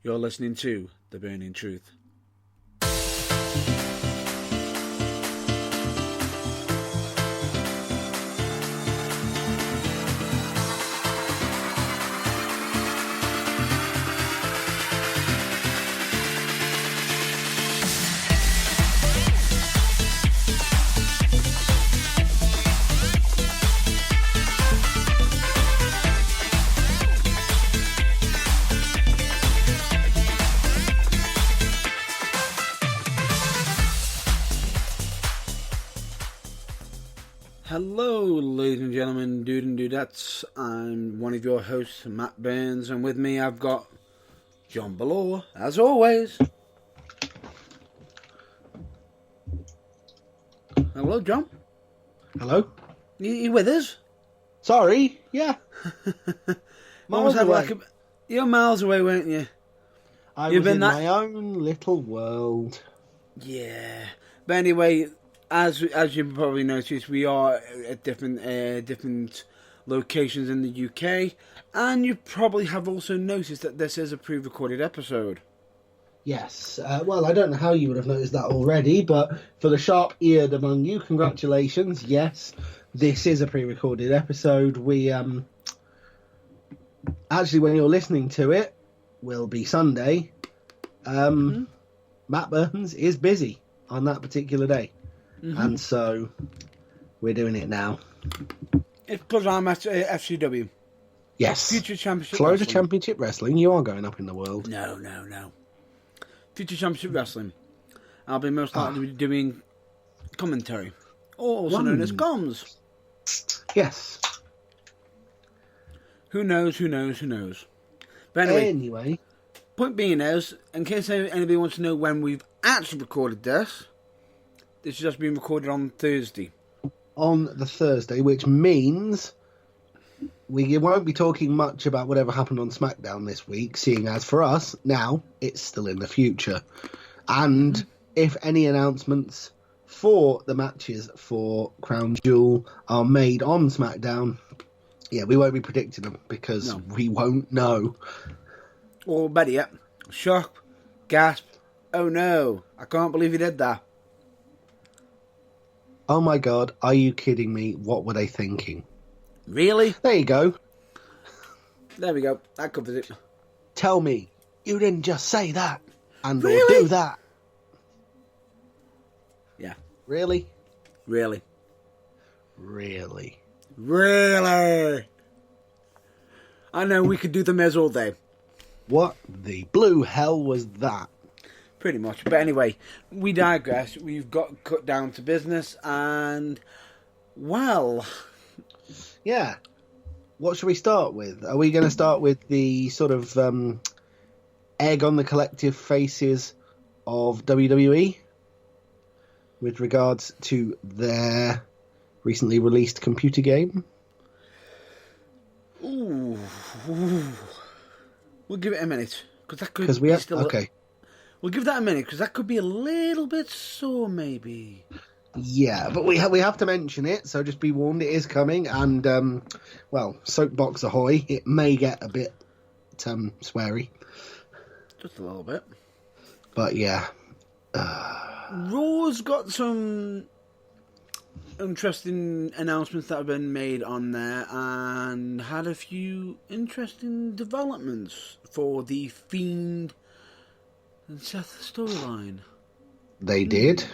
You're listening to The Burning Truth. Hello, ladies and gentlemen, dude and dudettes. I'm one of your hosts, Matt Burns, and with me I've got John Ballore, as always. Hello, John. Hello? You with us? Sorry, yeah. Miles away. You're miles away, weren't you? You've been in my own little world. Yeah. But anyway, as you probably noticed, we are at different locations in the UK, and you probably have also noticed that this is a pre-recorded episode. Yes. Well, I don't know how you would have noticed that already, but for the sharp-eared among you, congratulations. Yes, this is a pre-recorded episode. We actually, when you're listening to it, will be Sunday. Matt Burns is busy on that particular day. And so we're doing it now. It's because I'm at FCW. Yes. Future Championship Florida Wrestling. Championship Wrestling. You are going up in the world. No. Future Championship Wrestling. I'll be most likely doing commentary. Also known as comms. Yes. Who knows? But Anyway. Point being is, in case anybody wants to know when we've actually recorded this has just been recorded on Thursday. On the Thursday, which means we won't be talking much about whatever happened on SmackDown this week, seeing as for us, now, it's still in the future. And if any announcements for the matches for Crown Jewel are made on SmackDown, yeah, we won't be predicting them because we won't know. Or better yet, shock, gasp, oh no, I can't believe he did that. Oh my god, are you kidding me? What were they thinking? Really? There you go. There we go. That covers it. Tell me, you didn't just say that and Really? or do that. Yeah. Really? Really? I know, we could do the Miz all day. What the blue hell was that? Pretty much. But anyway, we digress. We've got cut down to business and, well... Yeah. What should we start with? Are we going to start with the sort of egg on the collective faces of WWE with regards to their recently released computer game? Ooh. We'll give it a minute. Because we have... Still okay. We'll give that a minute, because that could be a little bit sore, maybe. Yeah, but we have to mention it, so just be warned, it is coming, and, well, soapbox ahoy, it may get a bit, sweary. Just a little bit. But, yeah. Raw's got some interesting announcements that have been made on there, and had a few interesting developments for the Fiend and Seth storyline. They did?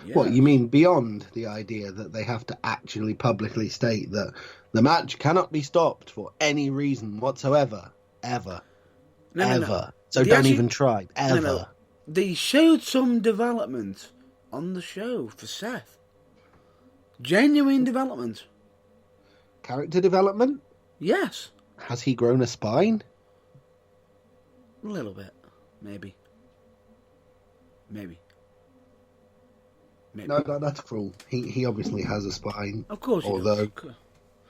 Yeah. What, you mean beyond the idea that they have to actually publicly state that the match cannot be stopped for any reason whatsoever? Ever. No. So don't even try. Ever. No. They showed some development on the show for Seth. Genuine development. Character development? Yes. Has he grown a spine? A little bit. Maybe. No, that's cruel. He obviously has a spine. Of course he does.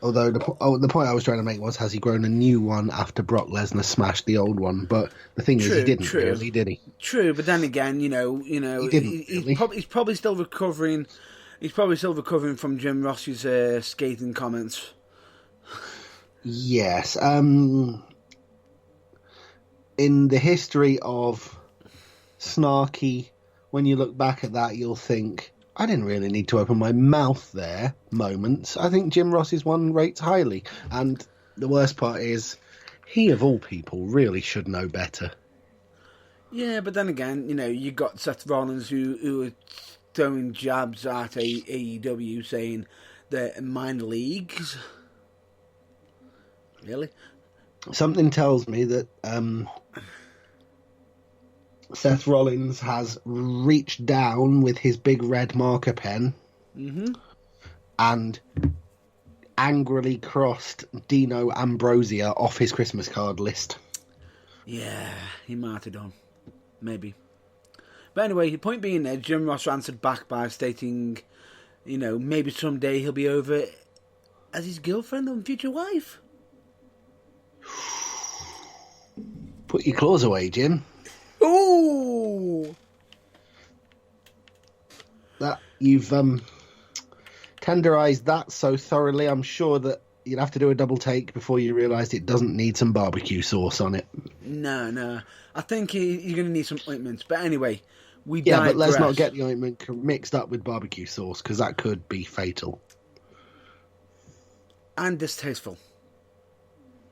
Although the point I was trying to make was, has he grown a new one after Brock Lesnar smashed the old one? But the thing is, he didn't really, did he? True, but then again, he didn't really. He's probably still recovering. He's probably still recovering from Jim Ross's scathing comments. Yes. in the history of snarky, when you look back at that, you'll think, I didn't really need to open my mouth there moments. I think Jim Ross's one rates highly. And the worst part is, he of all people really should know better. Yeah, but then again, you got Seth Rollins who are throwing jabs at AEW saying they're minor leagues. Really? Something tells me that Seth Rollins has reached down with his big red marker pen and angrily crossed Dino Ambrosia off his Christmas card list. Yeah, he might have done. Maybe. But anyway, the point being there, Jim Ross answered back by stating, maybe someday he'll be over as his girlfriend and future wife. Put your claws away, Jim. Ooh! That you've tenderized that so thoroughly, I'm sure that you'd have to do a double take before you realised it doesn't need some barbecue sauce on it. No. I think you're going to need some ointments. But anyway, we Yeah, digress. but let's not get the ointment mixed up with barbecue sauce, because that could be fatal. And distasteful.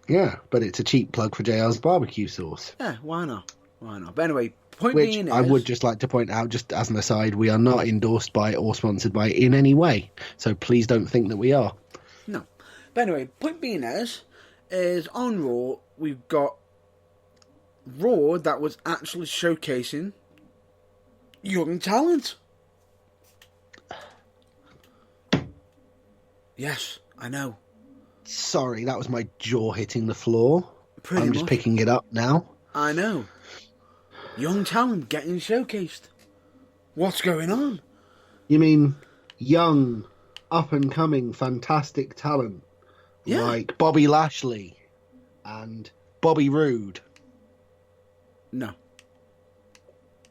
Yeah, but it's a cheap plug for JR's barbecue sauce. Yeah, why not? But anyway, point Which being is... I would just like to point out, just as an aside, we are not endorsed by or sponsored by in any way. So please don't think that we are. No. But anyway, point being is on Raw, we've got Raw that was actually showcasing young talent. Yes, I know. Sorry, that was my jaw hitting the floor. Pretty I'm just much. picking it up now. I know. Young talent getting showcased. What's going on? You mean young, up-and-coming, fantastic talent Yeah. like Bobby Lashley and Bobby Roode? No.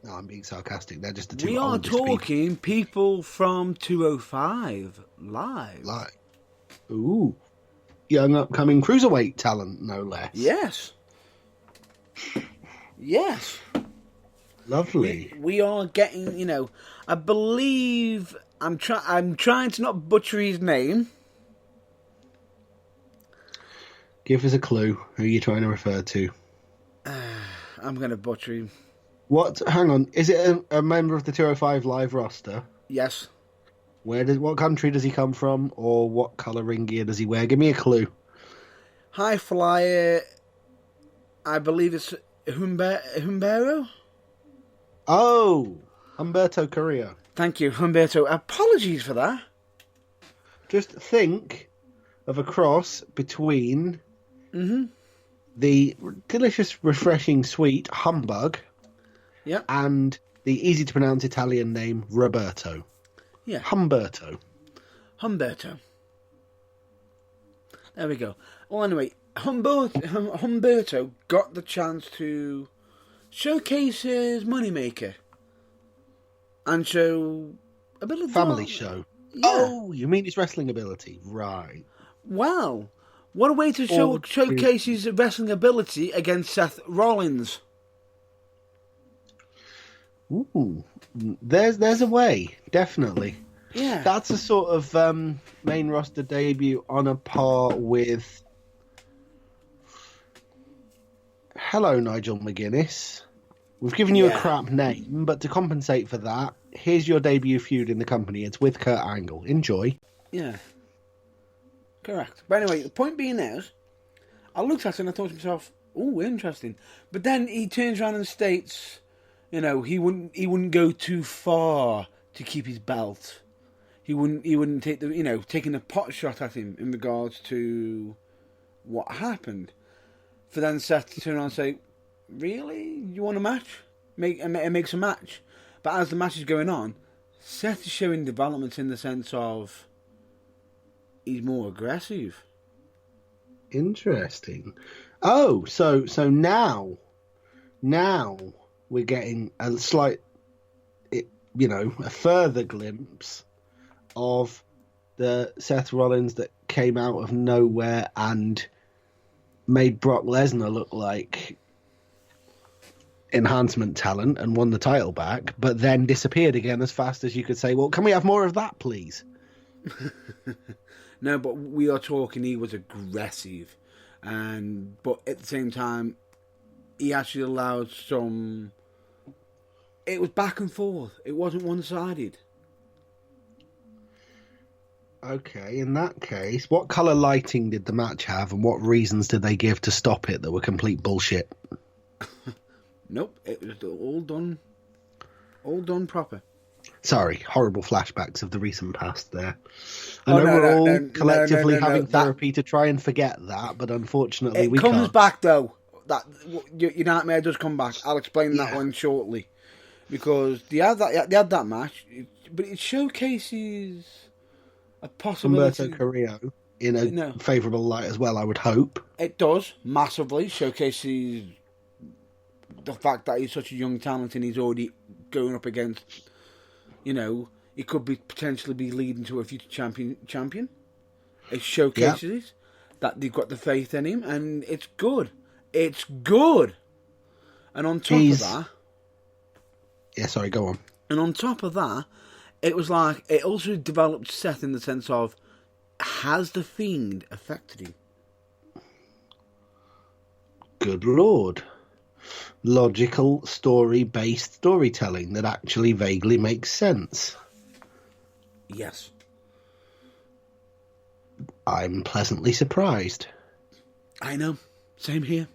No, I'm being sarcastic. They're just the two We are oldest people. talking people from 205 live. Like, ooh. Young, upcoming cruiserweight talent, no less. Yes. Yes. Lovely. We are getting, I believe I'm trying to not butcher his name. Give us a clue. Who are you trying to refer to? I'm going to butcher him. What? Hang on. Is it a member of the 205 live roster? Yes. What country does he come from, or what colour ring gear does he wear? Give me a clue. High flyer. I believe it's Humberto. Oh, Humberto Carrillo. Thank you, Humberto. Apologies for that. Just think of a cross between the delicious, refreshing, sweet humbug Yep. and the easy to pronounce Italian name Roberto. Yeah. Humberto. Humberto. There we go. Well, anyway, Humberto got the chance to showcase his moneymaker and show a bit of Family show. Yeah. Oh, you mean his wrestling ability? Right. Wow. What a way to showcase his wrestling ability against Seth Rollins. Ooh, there's a way, definitely. Yeah. That's a sort of main roster debut on a par with. Hello, Nigel McGuinness. We've given you a crap name, but to compensate for that, here's your debut feud in the company. It's with Kurt Angle. Enjoy. Yeah. Correct. But anyway, the point being is, I looked at it and I thought to myself, "Ooh, interesting." But then he turns around and states, he wouldn't go too far to keep his belt. He wouldn't take taking a pot shot at him in regards to what happened. For then Seth to turn around and say, "Really? You want a match? Makes a match." But as the match is going on, Seth is showing developments in the sense of he's more aggressive. Interesting. Oh, so now we're getting a slight, a further glimpse of the Seth Rollins that came out of nowhere and made Brock Lesnar look like enhancement talent and won the title back, but then disappeared again as fast as you could say, well, can we have more of that, please? No, but we are talking he was aggressive. But at the same time, he actually allowed some... It was back and forth. It wasn't one-sided. Okay, in that case, what colour lighting did the match have, and what reasons did they give to stop it that were complete bullshit? Nope, it was all done proper. Sorry, horrible flashbacks of the recent past there. I know we're all collectively having therapy to try and forget that, but unfortunately we can't. It comes back, though. Your nightmare does come back. I'll explain that one shortly. Because they had that match, but it showcases a possibility... Humberto Carrillo in a favourable light as well, I would hope. It does, massively. Showcases the fact that he's such a young talent and he's already going up against, he could potentially be leading to a future champion. It showcases that they've got the faith in him, and it's good. It's good. And on top of that... Yeah, sorry, go on. And on top of that, it was like, it also developed Seth in the sense of, has the Fiend affected him? Good Lord. Logical, story-based storytelling that actually vaguely makes sense. Yes. I'm pleasantly surprised. I know. Same here.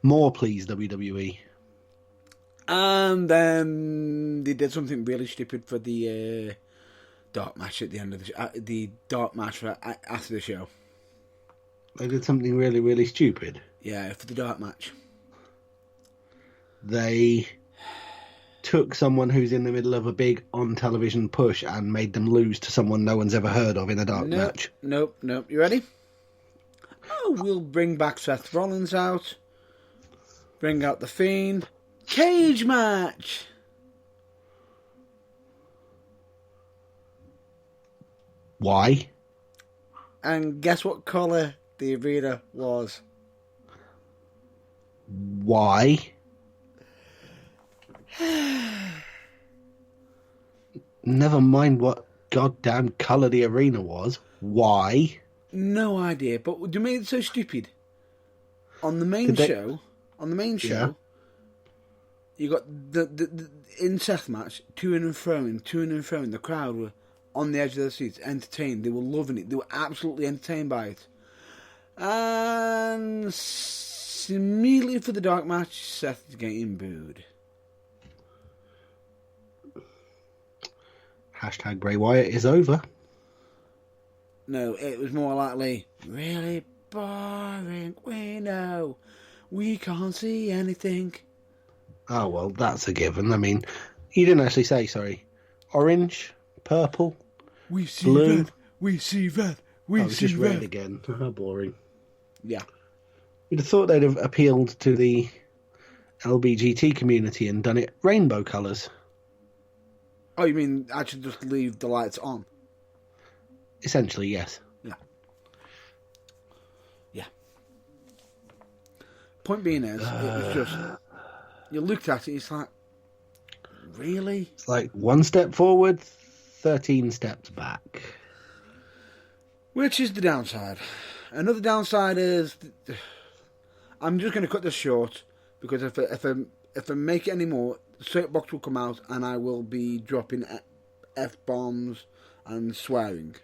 More, please, WWE. And then they did something really stupid for the dark match at the end of the dark match after the show. They did something really, really stupid. Yeah, for the dark match. They took someone who's in the middle of a big on-television push and made them lose to someone no one's ever heard of in a dark match. Nope. You ready? Oh, we'll bring back Seth Rollins out. Bring out the Fiend. Cage match. Why? And guess what colour the arena was? Why? Never mind what goddamn colour the arena was. Why? No idea, but they made it so stupid. On the main show, you got the in Seth match, to and froing. The crowd were on the edge of their seats, entertained. They were loving it. They were absolutely entertained by it. And immediately for the dark match, Seth is getting booed. Hashtag Bray Wyatt is over. No, it was more likely, really boring. We know. We can't see anything. Oh, well, that's a given. I mean, he didn't actually say, sorry. Orange, purple, we see blue. red. We see red. We see just red. red again. How boring. Yeah. You'd have thought they'd have appealed to the LBGT community and done it rainbow colours. Oh, you mean actually just leave the lights on? Essentially, yes. Yeah. Point being is, it was just... You looked at it, it's like, really? It's like one step forward, 13 steps back. Which is the downside. Another downside is... I'm just going to cut this short, because if I make it any more, the soapbox will come out and I will be dropping F-bombs and swearing.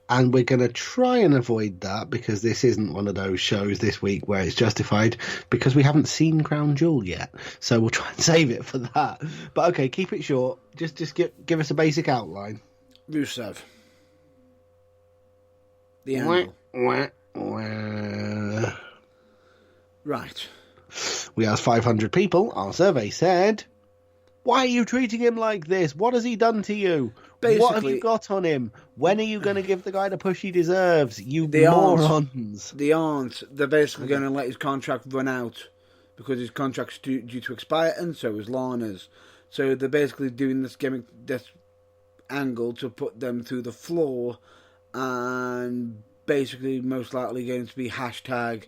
And we're going to try and avoid that, because this isn't one of those shows this week where it's justified, because we haven't seen Crown Jewel yet. So we'll try and save it for that. But okay, keep it short. Just give us a basic outline. Rusev. The Angle. Right. We asked 500 people. Our survey said, why are you treating him like this? What has he done to you? Basically, what have you got on him? When are you going to give the guy the push he deserves? You they morons. They aren't. They're basically going to let his contract run out because his contract's due to expire, and so is Lana's. So they're basically doing this gimmick, this angle to put them through the floor, and basically most likely going to be hashtag,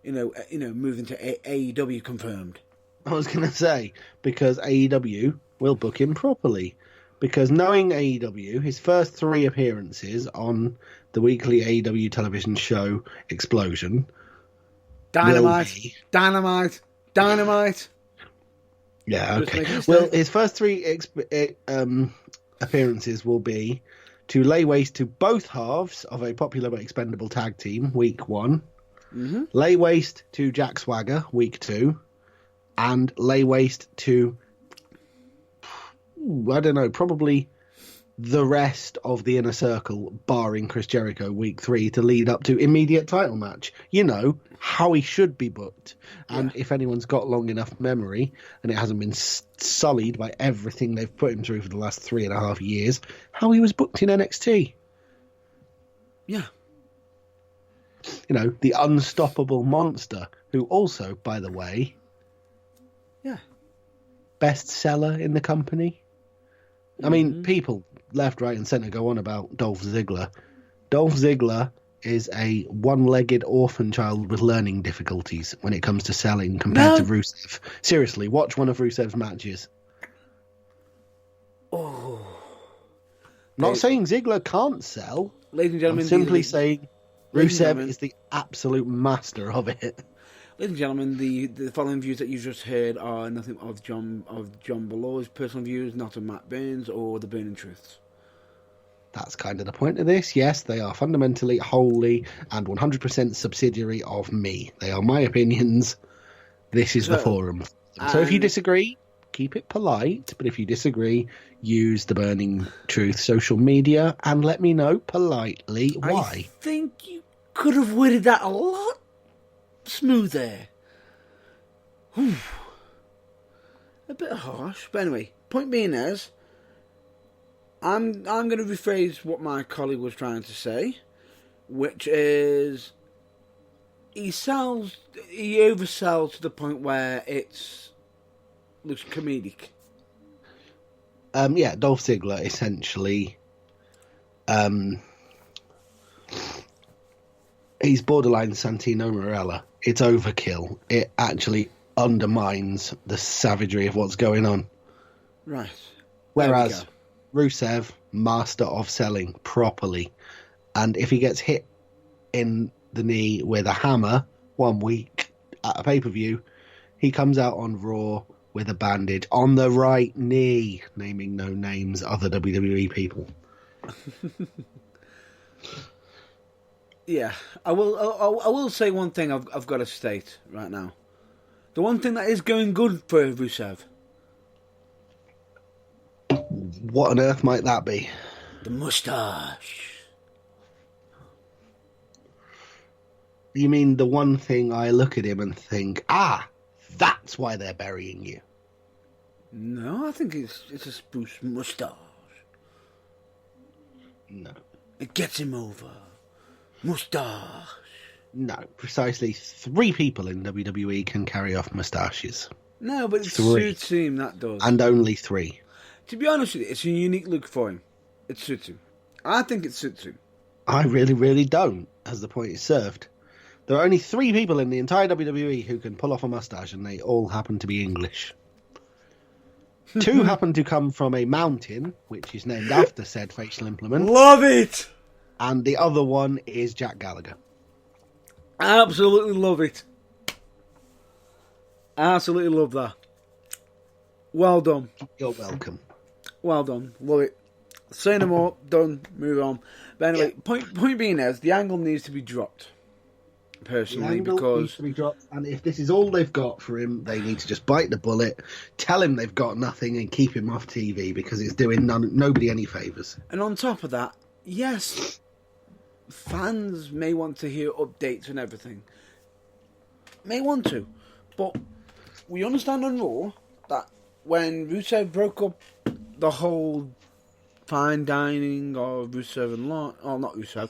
moving to AEW confirmed. I was going to say, because AEW will book him properly. Because knowing AEW, his first 3 appearances on the weekly AEW television show Explosion Dynamite. will be... Dynamite. Yeah, Just okay. making a Well, statement. his first 3 appearances will be to lay waste to both halves of a popular but expendable tag team, week 1. Mm-hmm. Lay waste to Jack Swagger, week 2. And lay waste to, I don't know, probably the rest of the Inner Circle, barring Chris Jericho, week 3, to lead up to immediate title match. You know, how he should be booked. And if anyone's got long enough memory, and it hasn't been sullied by everything they've put him through for the last 3.5 years, how he was booked in NXT. Yeah. You know, the unstoppable monster, who also, by the way, Yeah. bestseller in the company. I mean, people left, right, and centre go on about Dolph Ziggler. Dolph Ziggler is a one-legged orphan child with learning difficulties when it comes to selling compared to Rusev. Seriously, watch one of Rusev's matches. Oh. Not saying Ziggler can't sell. Ladies and I'm gentlemen, simply these are saying ladies and Rusev gentlemen. is the absolute master of it. Ladies and gentlemen, the following views that you just heard are nothing of John Belaw's personal views, not of Matt Burns or the Burning Truths. That's kind of the point of this. Yes, they are fundamentally, wholly, and 100% subsidiary of me. They are my opinions. This is the forum. So if you disagree, keep it polite. But if you disagree, use the Burning Truth social media and let me know politely why. I think you could have worded that a lot smoother. A bit harsh, but anyway. Point being is, I'm going to rephrase what my colleague was trying to say, which is he oversells to the point where it looks comedic. Yeah, Dolph Ziggler essentially, he's borderline Santino Marella. It's overkill. It actually undermines the savagery of what's going on. Right. Whereas Rusev, master of selling properly. And if he gets hit in the knee with a hammer 1 week at a pay-per-view, he comes out on Raw with a bandage on the right knee, naming no names, other WWE people. Yeah, I will say one thing I've got to state right now. The one thing that is going good for Rusev. What on earth might that be? The moustache. You mean the one thing I look at him and think, that's why they're burying you? No, I think it's a spruce moustache. No. It gets him over. Moustache. No, precisely 3 people in WWE can carry off moustaches. No, but it 3. suits him, that does. And only 3. To be honest with you, it's a unique look for him. It suits him. I think it suits him. I really, really don't, as the point is served. There are only 3 people in the entire WWE who can pull off a moustache, and they all happen to be English. 2 happen to come from a mountain, which is named after said facial implement. Love it! And the other one is Jack Gallagher. Absolutely love it. Absolutely love that. Well done. You're welcome. Well done. Love it. Say no more. Done. Move on. But anyway, point being is, the angle needs to be dropped. Personally, because needs to be dropped, and if this is all they've got for him, they need to just bite the bullet, tell him they've got nothing, and keep him off TV, because it's doing nobody any favours. And on top of that, yes, fans may want to hear updates and everything. May want to. But we understand on Raw that when Rusev broke up the whole fine dining of Rusev and Lana, oh, not Rusev,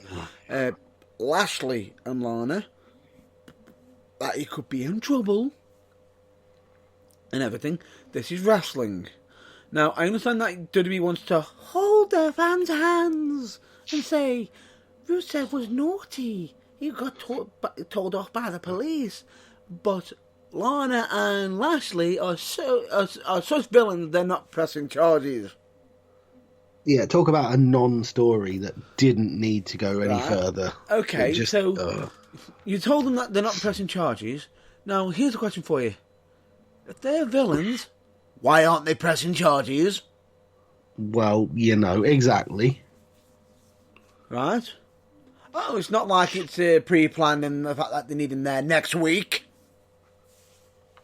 Lashley and Lana, that he could be in trouble and everything. This is wrestling. Now, I understand that WWE wants to hold their fans' hands and say, Rusev was naughty. He got told off by the police. But Lana and Lashley are such villains they're not pressing charges. Yeah, talk about a non-story that didn't need to go any Right. further. Okay, It just- so ugh. you told them that they're not pressing charges. Now, here's a question for you. If they're villains, why aren't they pressing charges? Well, exactly. Right? Oh, it's not like it's pre-planned and the fact that they need him there next week.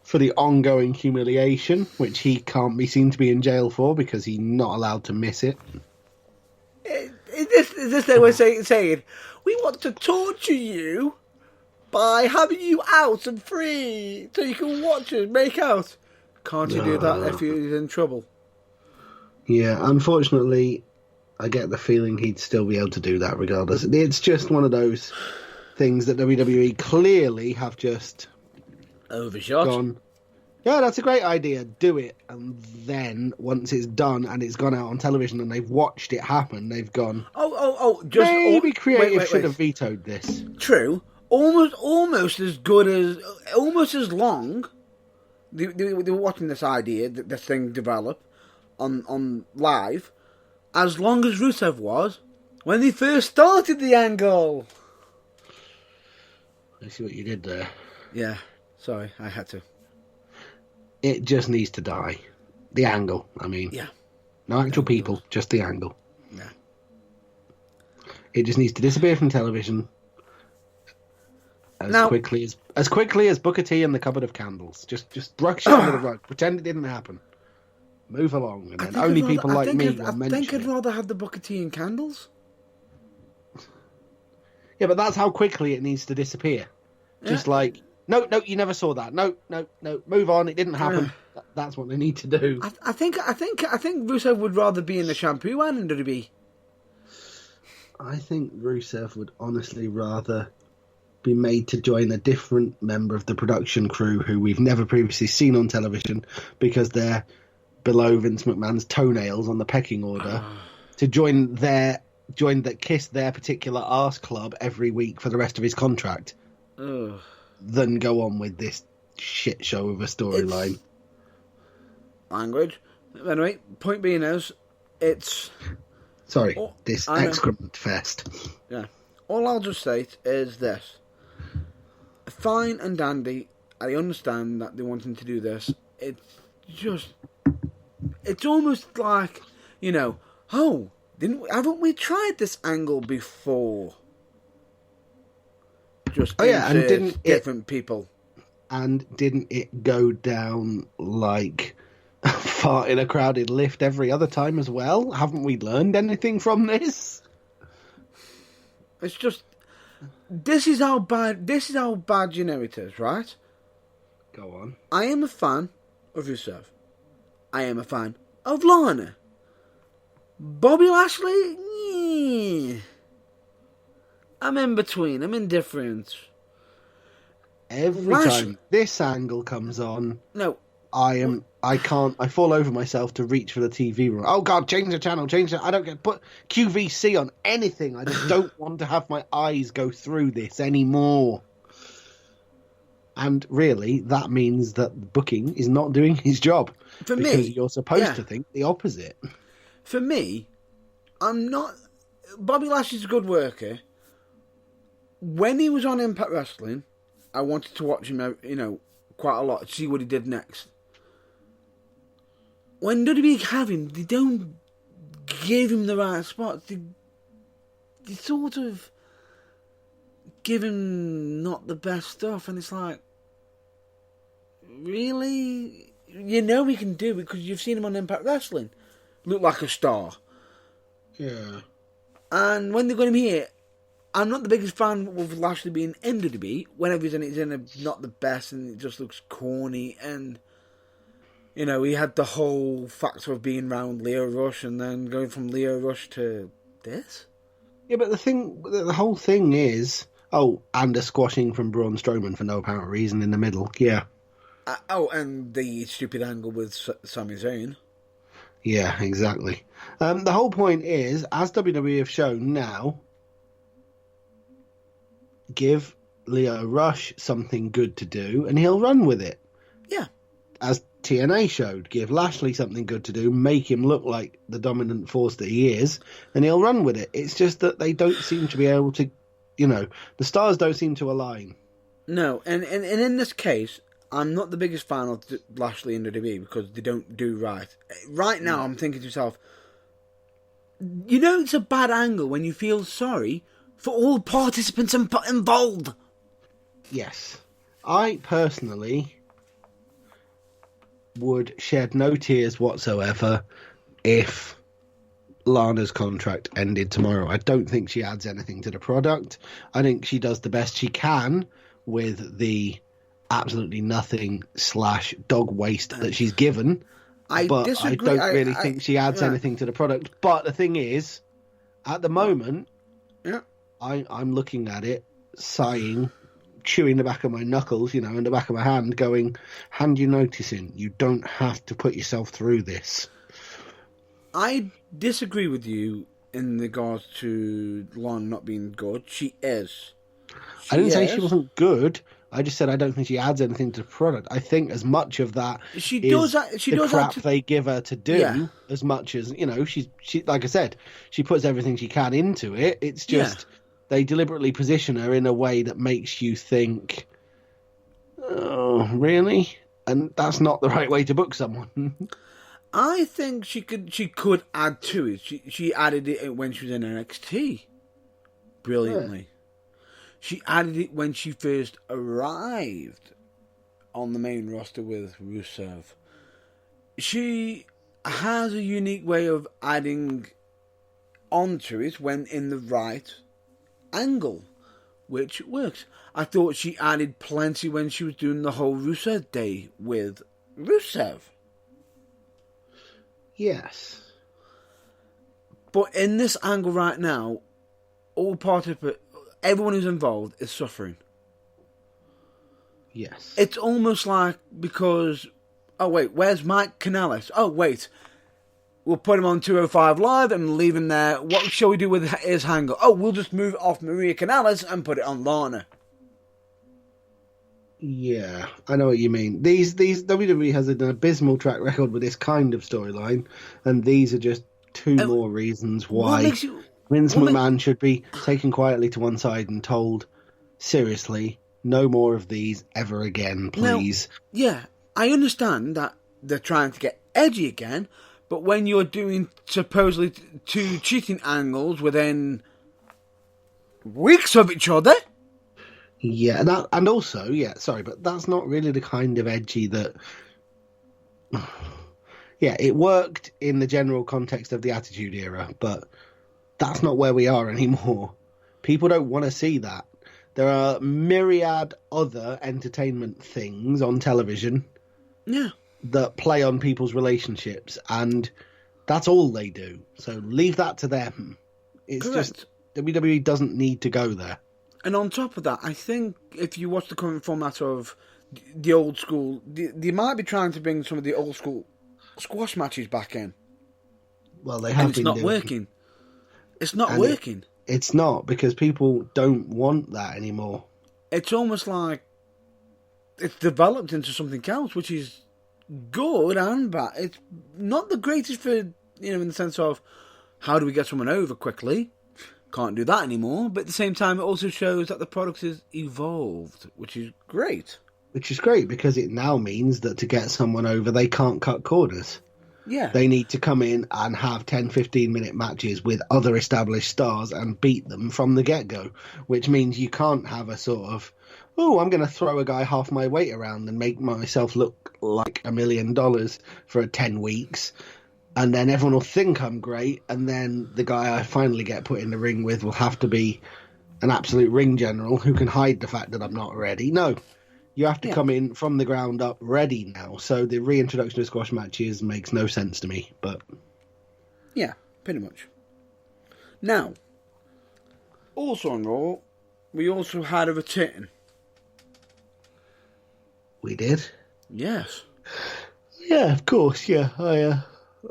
For the ongoing humiliation, which he can't be seen to be in jail for because he's not allowed to miss it. Is this their way of saying, we want to torture you by having you out and free so you can watch us make out? Can't you do that if you're in trouble? Yeah, unfortunately, I get the feeling he'd still be able to do that regardless. It's just one of those things that WWE clearly have just Overshot. gone, yeah, that's a great idea, do it. And then, once it's done and it's gone out on television and they've watched it happen, they've gone, Just maybe Creative wait. should have vetoed this. True. Almost as good as, almost as long. They were watching this idea, this thing develop on live, as long as Rusev was when they first started the angle. I see what you did there. Yeah, sorry, I had to. It just needs to die. The angle, I mean. Yeah. No actual people, just the angle. Yeah. It just needs to disappear from television as quickly as Booker T and the Cupboard of Candles. Just brush it under the rug. Pretend it didn't happen. Move along, and then only people like me will mention I think I'd it. rather have the Booker T and candles. Yeah, but that's how quickly it needs to disappear. Just like, no, you never saw that. No, move on. It didn't happen. That's what they need to do. I think Rusev would rather be in the shampoo and in WWE. I think Rusev would honestly rather be made to join a different member of the production crew who we've never previously seen on television because they're below Vince McMahon's toenails on the pecking order, to kiss their particular arse club every week for the rest of his contract, than go on with this shit show of a storyline. Language. Anyway, point being is, it's... Sorry, this excrement fest. Yeah. All I'll just say is this. Fine and dandy, I understand that they want him to do this. It's almost like, haven't we tried this angle before? Just and didn't different people. And didn't it go down like a fart in a crowded lift every other time as well? Haven't we learned anything from this? It's just, this is how bad it is, right? Go on. I am a fan of Rusev. I am a fan of Lana. Bobby Lashley? Yeah. I'm in between. I'm indifferent. Every time this angle comes on, no, I fall over myself to reach for the TV remote. Oh God, change the channel, I don't get, put QVC on anything. I just don't want to have my eyes go through this anymore. And really, that means that booking is not doing his job. For because me, you're supposed to think the opposite. For me, I'm not... Bobby Lashley's a good worker. When he was on Impact Wrestling, I wanted to watch him, quite a lot, to see what he did next. When WWE have him, they don't give him the right spots. They sort of give him not the best stuff, and it's like, really? You know he can do it because you've seen him on Impact Wrestling. Look like a star. Yeah. And when they got him here, I'm not the biggest fan of Lashley being in WWE. Whenever he's in not the best, and it just looks corny. And, he had the whole factor of being around Leo Rush and then going from Leo Rush to this. Yeah, but the whole thing is, and a squashing from Braun Strowman for no apparent reason in the middle. Yeah. And the stupid angle with Sami Zayn. Yeah, exactly. The whole point is, as WWE have shown now, give Leo Rush something good to do, and he'll run with it. Yeah. As TNA showed, give Lashley something good to do, make him look like the dominant force that he is, and he'll run with it. It's just that they don't seem to be able to, the stars don't seem to align. No, and in this case, I'm not the biggest fan of Lashley and WWE because they don't do right. Right now, I'm thinking to myself, it's a bad angle when you feel sorry for all participants involved. Yes. I personally would shed no tears whatsoever if Lana's contract ended tomorrow. I don't think she adds anything to the product. I think she does the best she can with the absolutely nothing / dog waste that she's given. I disagree. I don't really think she adds anything to the product. But the thing is, at the moment, I'm looking at it, sighing, chewing the back of my knuckles, in the back of my hand, going, hand you noticing, you don't have to put yourself through this. I disagree with you in regards to Lana not being good. She is. I didn't say she wasn't good. I just said I don't think she adds anything to the product. I think as much of that the crap they give her to do, as much as, she like I said, she puts everything she can into it. It's just they deliberately position her in a way that makes you think, oh, really? And that's not the right way to book someone. I think she could add to it. She added it when she was in NXT. Brilliantly. Yeah. She added it when she first arrived on the main roster with Rusev. She has a unique way of adding onto it when in the right angle, which works. I thought she added plenty when she was doing the whole Rusev Day with Rusev. Yes. But in this angle right now, everyone who's involved is suffering. Yes. It's almost like because, oh wait, where's Mike Kanellis? Oh wait, we'll put him on 205 Live and leave him there. What shall we do with his angle? Oh, we'll just move off Maria Kanellis and put it on Lana. Yeah, I know what you mean. These WWE has an abysmal track record with this kind of storyline, and these are just two more reasons why Vince McMahon should be taken quietly to one side and told, seriously, no more of these ever again, please. Now, I understand that they're trying to get edgy again, but when you're doing supposedly two cheating angles within weeks of each other. Yeah, but that's not really the kind of edgy that. Yeah, it worked in the general context of the Attitude Era, but that's not where we are anymore. People don't want to see that. There are myriad other entertainment things on television that play on people's relationships, and that's all they do. So leave that to them. It's just WWE doesn't need to go there. And on top of that, I think if you watch the current format of the old school, they might be trying to bring some of the old school squash matches back in. Well, they have been. It's not working. It's not working. It's not, because people don't want that anymore. It's almost like it's developed into something else, which is good and bad. It's not the greatest for, in the sense of how do we get someone over quickly? Can't do that anymore. But at the same time, it also shows that the product has evolved, which is great. Which is great, because it now means that to get someone over, they can't cut corners. Yeah. They need to come in and have 10, 15-minute matches with other established stars and beat them from the get-go, which means you can't have a sort of, oh, I'm going to throw a guy half my weight around and make myself look like $1 million for 10 weeks, and then everyone will think I'm great, and then the guy I finally get put in the ring with will have to be an absolute ring general who can hide the fact that I'm not ready. No. You have to come in from the ground up ready now. So the reintroduction of squash matches makes no sense to me. But yeah, pretty much. Now, also on Raw, we also had a return. We did? Yes. Yeah, of course, yeah. I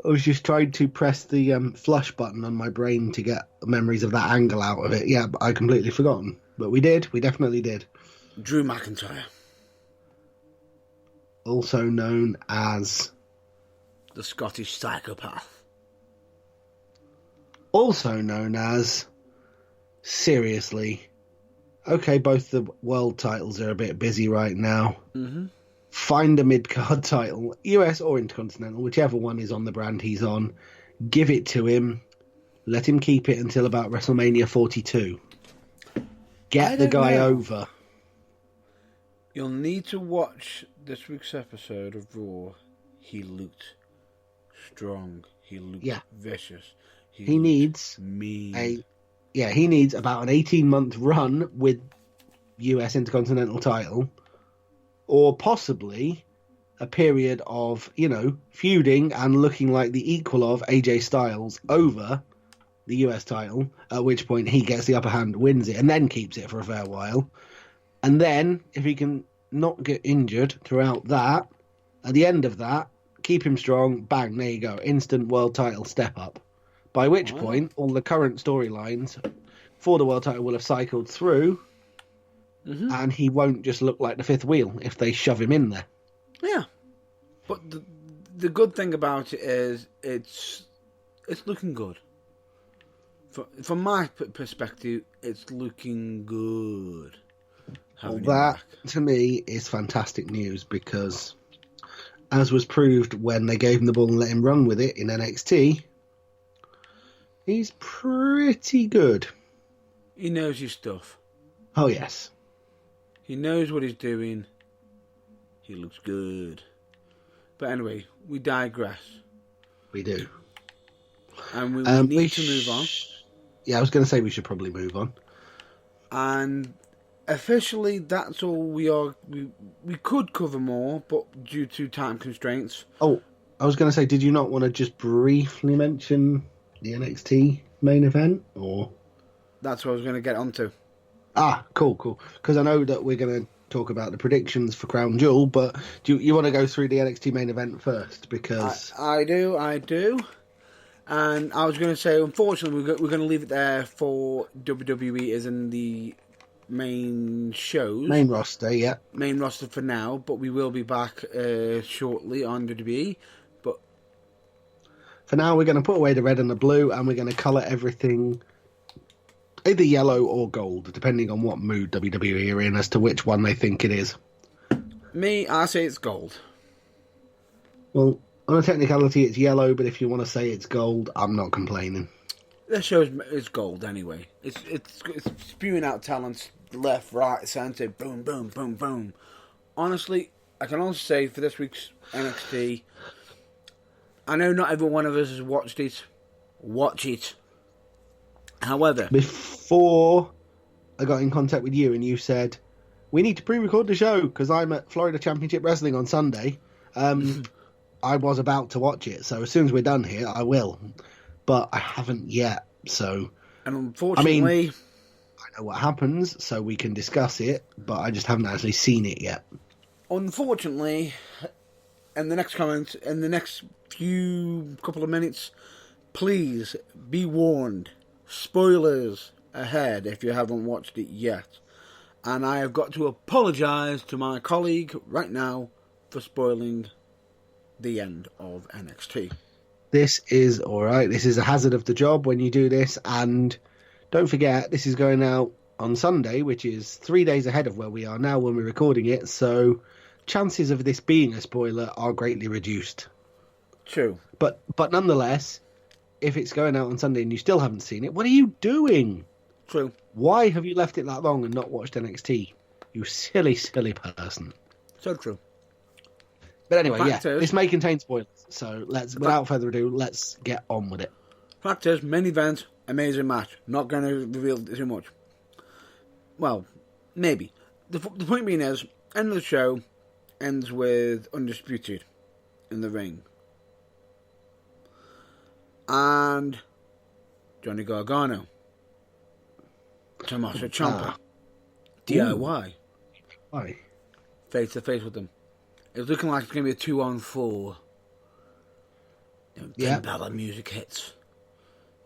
was just trying to press the flush button on my brain to get memories of that angle out of it. Yeah, but I completely forgotten. But we did. We definitely did. Drew McIntyre, also known as... the Scottish psychopath. Also known as... Seriously. Okay, both the world titles are a bit busy right now. Mm-hmm. Find a mid-card title, US or Intercontinental, whichever one is on the brand he's on. Give it to him. Let him keep it until about WrestleMania 42. Get the guy over. You'll need to watch this week's episode of Raw. He looked strong. He looked vicious. He needs mean. He needs about an 18-month run with US Intercontinental title, or possibly a period of, feuding and looking like the equal of AJ Styles over the US title, at which point he gets the upper hand, wins it, and then keeps it for a fair while. And then, if he can not get injured throughout that, at the end of that, keep him strong, bang, there you go, instant world title step up. By which point, all the current storylines for the world title will have cycled through, and he won't just look like the fifth wheel if they shove him in there. Yeah. But the good thing about it is it's looking good. From my perspective, it's looking good. Well, that, to me, is fantastic news because, as was proved when they gave him the ball and let him run with it in NXT, he's pretty good. He knows his stuff. Oh, yes. He knows what he's doing. He looks good. But anyway, we digress. We do. And we need to move on. Yeah, I was going to say we should probably move on. And officially, that's all we are. We could cover more, but due to time constraints. Oh, I was going to say, did you not want to just briefly mention the NXT main event? Or that's what I was going to get onto. Ah, cool. Because I know that we're going to talk about the predictions for Crown Jewel, but do you want to go through the NXT main event first? Because I do. And I was going to say, unfortunately, we're going to leave it there for WWE as in the main shows. Main roster, yeah. Main roster for now, but we will be back shortly on WWE. But for now, we're going to put away the red and the blue, and we're going to colour everything either yellow or gold, depending on what mood WWE are in as to which one they think it is. I say it's gold. Well, on a technicality, it's yellow, but if you want to say it's gold, I'm not complaining. This show is gold anyway. It's spewing out talents left, right, centre, boom, boom, boom, boom. Honestly, I can also say for this week's NXT, I know not every one of us has watched it. Watch it. However, before I got in contact with you and you said, we need to pre-record the show because I'm at Florida Championship Wrestling on Sunday, I was about to watch it. So as soon as we're done here, I will. But I haven't yet. So, and unfortunately, I know what happens, so we can discuss it, but I just haven't actually seen it yet. Unfortunately, in the next few couple of minutes, please be warned. Spoilers ahead if you haven't watched it yet. And I have got to apologise to my colleague right now for spoiling the end of NXT. This is alright. This is a hazard of the job when you do this. And don't forget, this is going out on Sunday, which is 3 days ahead of where we are now when we're recording it. So chances of this being a spoiler are greatly reduced. True. But nonetheless, if it's going out on Sunday and you still haven't seen it, what are you doing? True. Why have you left it that long and not watched NXT? You silly, silly person. So true. But anyway, this may contain spoilers. So without further ado, let's get on with it. Fact is, main event, amazing match. Not going to reveal too much. Well, maybe. The point being is, end of the show ends with Undisputed in the ring. And Johnny Gargano. Tommaso Ciampa. DIY. Why? Face to face with them. It's looking like it's going to be a 2-on-4. Yeah. Bella music hits.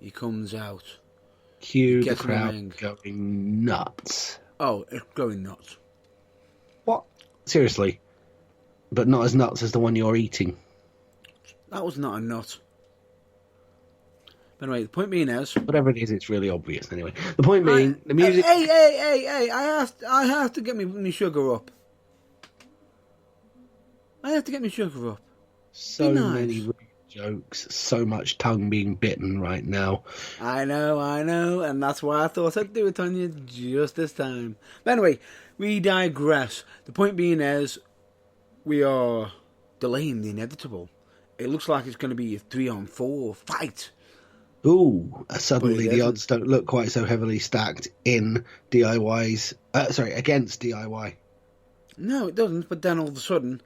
He comes out. Cue the crowd going nuts. Oh, it's going nuts. Seriously. But not as nuts as the one you're eating. That was not a nut. But anyway, the point being is... Whatever it is, it's really obvious anyway. The point being, the music... Hey, I have to get me sugar up. I have to get me sugar up. So many rude jokes, so much tongue being bitten right now. I know, and that's why I thought I'd do it on you just this time. But anyway, we digress. The point being is, we are delaying the inevitable. It looks like it's going to be a 3-on-4 fight. Ooh, suddenly the odds don't look quite so heavily stacked in DIY's... against DIY. No, it doesn't, but then all of a sudden...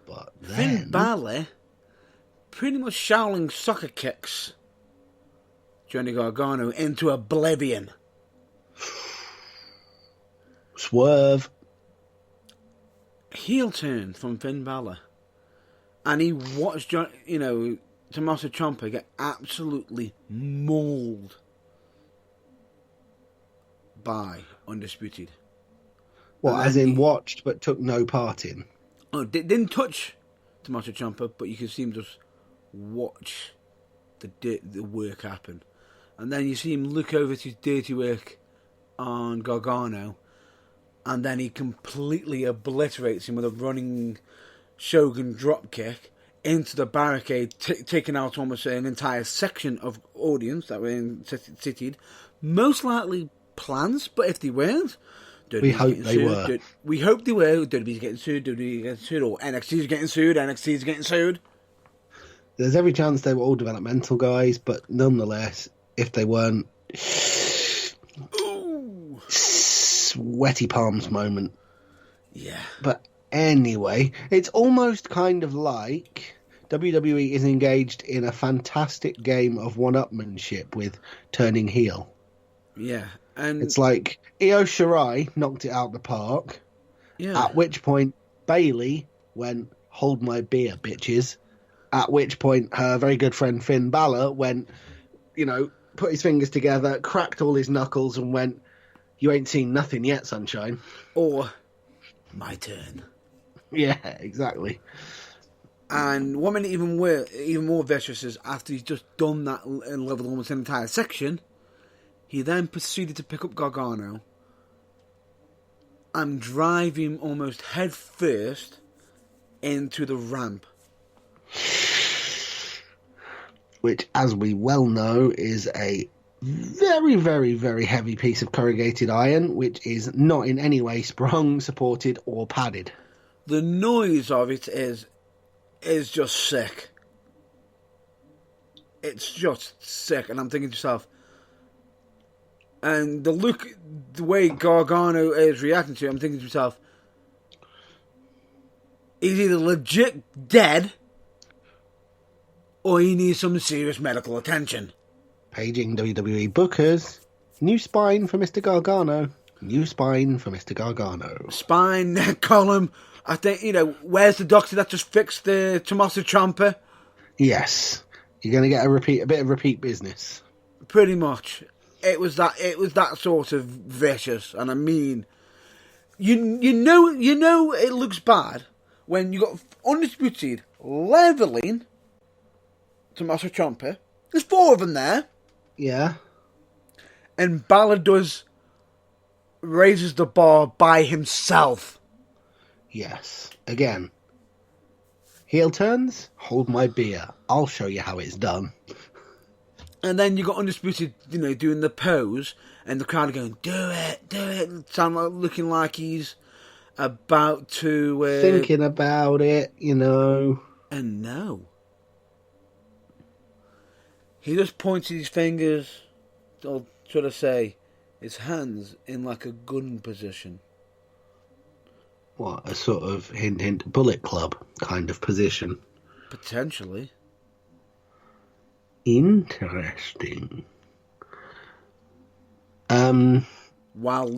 But then... Finn Balor pretty much Shaolin soccer kicks Johnny Gargano into oblivion. Swerve. Heel turn from Finn Balor. And he watched, Tommaso Ciampa get absolutely mauled by Undisputed. What, as in watched but took no part in? Oh, didn't touch Tommaso Ciampa, but you can see him just watch the work happen. And then you see him look over to his dirty work on Gargano, and then he completely obliterates him with a running Shogun dropkick into the barricade, taking out almost an entire section of audience that were seated. Most likely plans, but if they weren't, we hope they were. We hope they were. WWE's getting sued, WWE getting sued, or NXT's getting sued, NXT's getting sued. There's every chance they were all developmental guys, but nonetheless, if they weren't... Ooh. Sweaty palms moment. Yeah. But anyway, it's almost kind of like WWE is engaged in a fantastic game of one-upmanship with turning heel. Yeah. And it's like Io Shirai knocked it out the park. Yeah. At which point Bayley went, "Hold my beer, bitches." At which point her very good friend Finn Balor went, put his fingers together, cracked all his knuckles, and went, "You ain't seen nothing yet, sunshine." Or my turn. Yeah, exactly. And what made it even more vicious is after he's just done that and leveled almost an entire section, he then proceeded to pick up Gargano and drive him almost head first into the ramp. Which, as we well know, is a very, very, very heavy piece of corrugated iron, which is not in any way sprung, supported, or padded. The noise of it is just sick. It's just sick, and I'm thinking to myself, and the way Gargano is reacting to it, I'm thinking to myself, he's either legit dead, or he needs some serious medical attention. Paging WWE bookers. New spine for Mr. Gargano. New spine for Mr. Gargano. Spine, neck column. I think, where's the doctor that just fixed the Tommaso Ciampa? Yes. You're going to get a bit of repeat business. Pretty much. It was that sort of vicious. And I mean, you know it looks bad when you got Undisputed leveling Tommaso Ciampa. There's 4 of them there. Yeah. And Balor raises the bar by himself. Yes. Again. Heel turns, hold my beer. I'll show you how it's done. And then you got Undisputed, doing the pose, and the crowd are going, do it. Looking like he's about to... thinking about it, And no. He just pointed his fingers, or should I say, his hands in like a gun position. What, a sort of hint, Bullet Club kind of position? Potentially. Interesting. While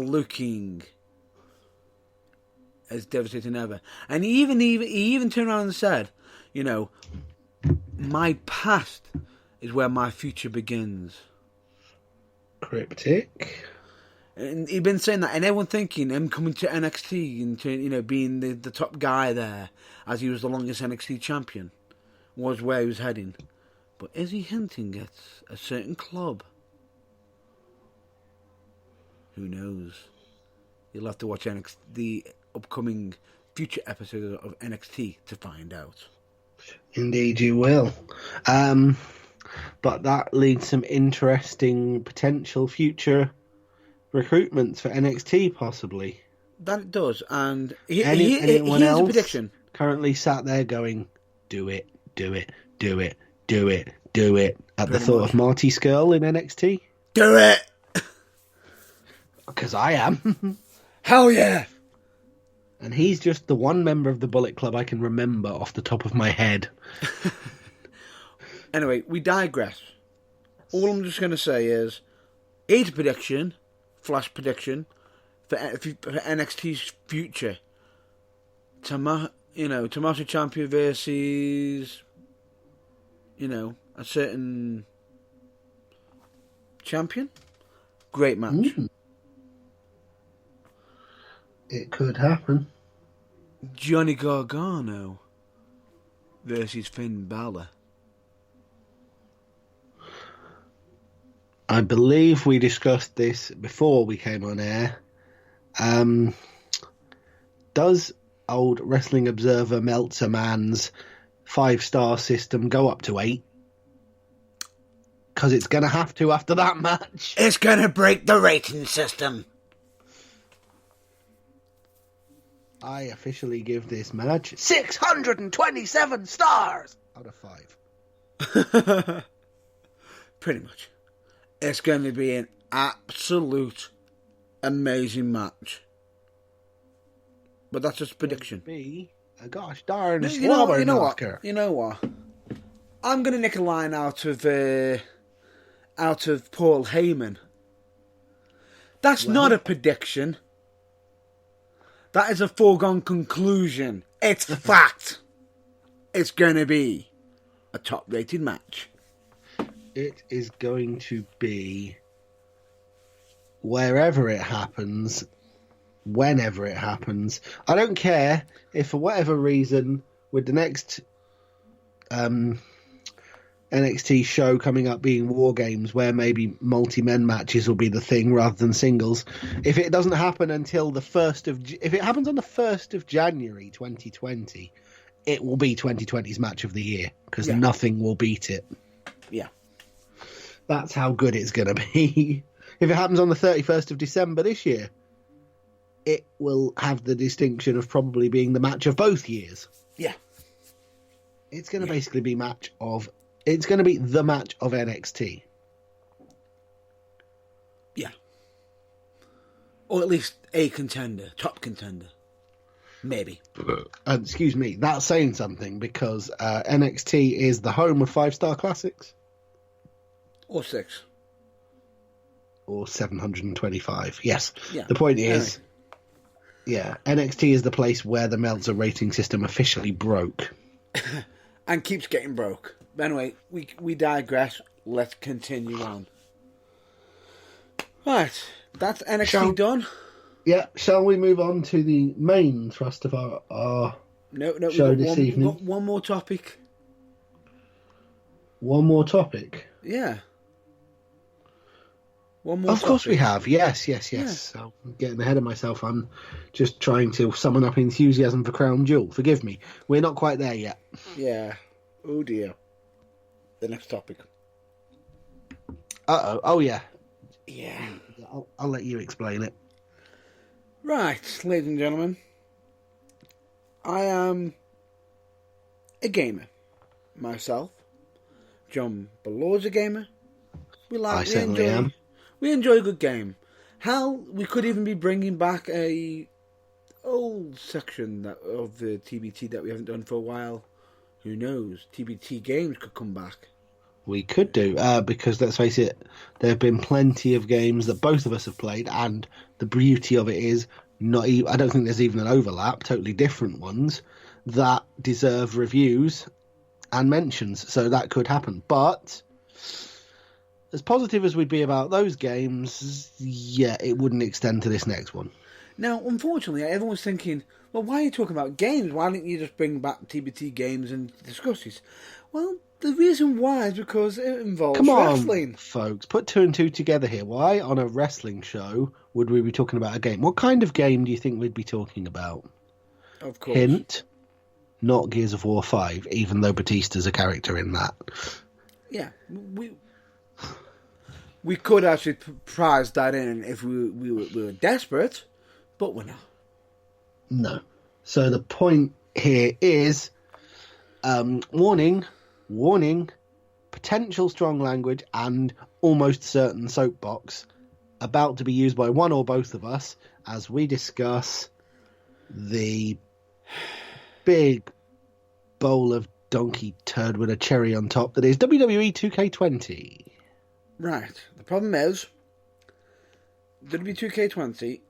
looking as devastating ever. And he even turned around and said, my past is where my future begins. Cryptic. And he'd been saying that, and everyone thinking him coming to NXT and being the top guy there, as he was the longest NXT champion, was where he was heading. But is he hinting at a certain club? Who knows? You'll have to watch the upcoming future episodes of NXT to find out. Indeed, you will. But that leads some interesting potential future recruitments for NXT, possibly. That it does, and anyone here's else a prediction. Currently sat there going, "Do it, do it, do it, do it, do it," at Pretty the thought much. of Marty Scurll in NXT. Do it! Because I am. Hell yeah! And he's just the one member of the Bullet Club I can remember off the top of my head. Anyway, we digress. All I'm just going to say is, here's a prediction, flash prediction, for NXT's future. Tommaso Ciampa versus, a certain champion. Great match. It could happen. Johnny Gargano versus Finn Balor. I believe we discussed this before we came on air. Does old Wrestling Observer Meltzer Man's 5-star system go up to 8? Because it's going to have to after that match. It's going to break the rating system. I officially give this match 627 stars out of 5. Pretty much. It's going to be an absolute amazing match. But that's just a prediction. Be a gosh darn You know what? slobberknocker. You know what? I'm going to nick a line out of Paul Heyman. That's not a prediction. That is a foregone conclusion. It's fact. It's going to be a top-rated match. It is going to be, wherever it happens, whenever it happens. I don't care if for whatever reason with the next NXT show coming up being War Games, where maybe multi-men matches will be the thing rather than singles. If it doesn't happen until if it happens on the 1st of January 2020, it will be 2020's match of the year, because nothing will beat it. Yeah. That's how good it's going to be. If it happens on the 31st of December this year, it will have the distinction of probably being the match of both years. Yeah. It's going to basically be it's going to be the match of NXT. Yeah. Or at least a contender, top contender. Maybe. Excuse me, that's saying something, because NXT is the home of 5-star classics. Or 6. Or 725, yes. Yeah. The point is, NXT is the place where the Meltzer rating system officially broke. And keeps getting broke. But anyway, we digress. Let's continue on. Right, that's NXT done. Yeah, shall we move on to the main thrust of our No, show we've this evening? got one more topic. One more topic? Yeah. One more Of course topic. we have. Yes. So I'm getting ahead of myself. I'm just trying to summon up enthusiasm for Crown Jewel. Forgive me. We're not quite there yet. Yeah. Oh dear. The next topic. Uh-oh. Oh, yeah. Yeah. I'll let you explain it. Right, ladies and gentlemen. I am a gamer. Myself. John Ballord's a gamer. I certainly am. We enjoy a good game. Hell, we could even be bringing back a old section of the TBT that we haven't done for a while. Who knows? TBT games could come back. We could do, because let's face it, there have been plenty of games that both of us have played, and the beauty of it is, I don't think there's even an overlap, totally different ones, that deserve reviews and mentions, so that could happen. But as positive as we'd be about those games, yeah, it wouldn't extend to this next one. Now, unfortunately, everyone's thinking, well, why are you talking about games? Why don't you just bring back TBT games and discuss this? Well, the reason why is because it involves Come on, wrestling. folks, put two and two together here. Why, on a wrestling show, would we be talking about a game? What kind of game do you think we'd be talking about? Of course. Hint, not Gears of War 5, even though Batista's a character in that. Yeah, we could actually prize that in if we were desperate, but we're not. No. So the point here is, warning, potential strong language and almost certain soapbox about to be used by one or both of us as we discuss the big bowl of donkey turd with a cherry on top that is WWE 2K20. Right. The problem is, WWE 2K20,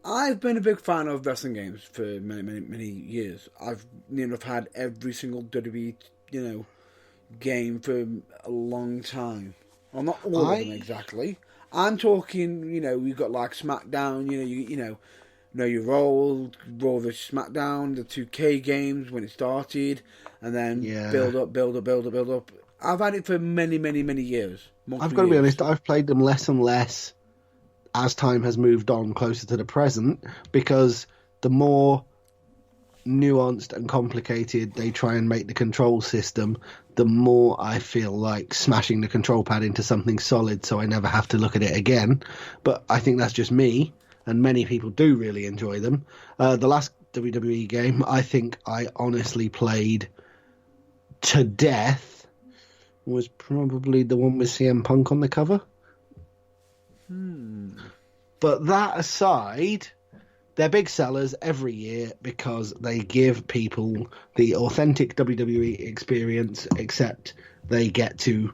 I've been a big fan of wrestling games for many years. I've had every single WWE, game for a long time. Well, not all of them exactly. I'm talking, we've got like SmackDown, Know Your Role, Raw vs SmackDown, the 2K games when it started, and then build up. I've had it for many years. I've got to be honest, I've played them less and less as time has moved on closer to the present, because the more nuanced and complicated they try and make the control system, the more I feel like smashing the control pad into something solid so I never have to look at it again. But I think that's just me, and many people do really enjoy them. The last WWE game I think I honestly played to death was probably the one with CM Punk on the cover. But that aside, they're big sellers every year because they give people the authentic WWE experience, except they get to,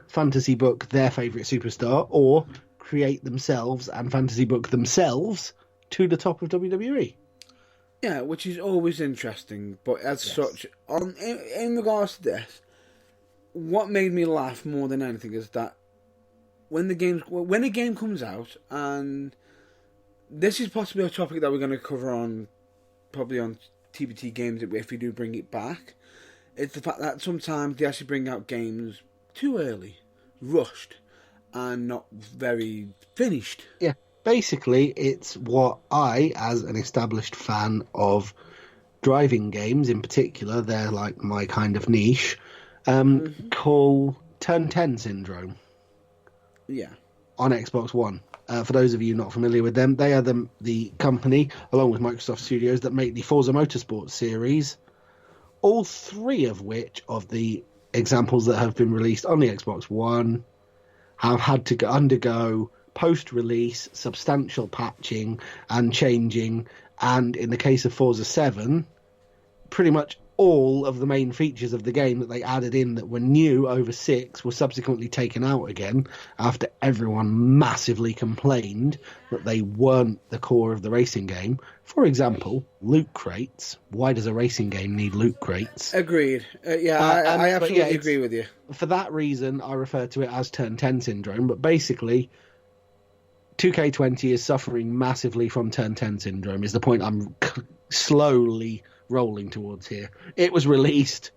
fantasy book their favourite superstar or create themselves and fantasy book themselves to the top of WWE. Yeah, which is always interesting. But as such, in regards to this, what made me laugh more than anything is that when a game comes out, and this is possibly a topic that we're going to cover on TBT games if we do bring it back, it's the fact that sometimes they actually bring out games too early, rushed, and not very finished. Yeah, basically it's what I, as an established fan of driving games in particular, they're like my kind of niche, call Turn 10 syndrome. Yeah. On Xbox One. For those of you not familiar with them, they are the company, along with Microsoft Studios, that make the Forza Motorsport series, all three of which of the examples that have been released on the Xbox One have had to undergo post-release substantial patching and changing, and in the case of Forza 7, pretty much all of the main features of the game that they added in that were new over 6 were subsequently taken out again after everyone massively complained that they weren't the core of the racing game. For example, loot crates. Why does a racing game need loot crates? Agreed. I absolutely agree with you. For that reason, I refer to it as Turn 10 syndrome, but basically 2K20 is suffering massively from Turn 10 syndrome, is the point I'm slowly rolling towards here. It was released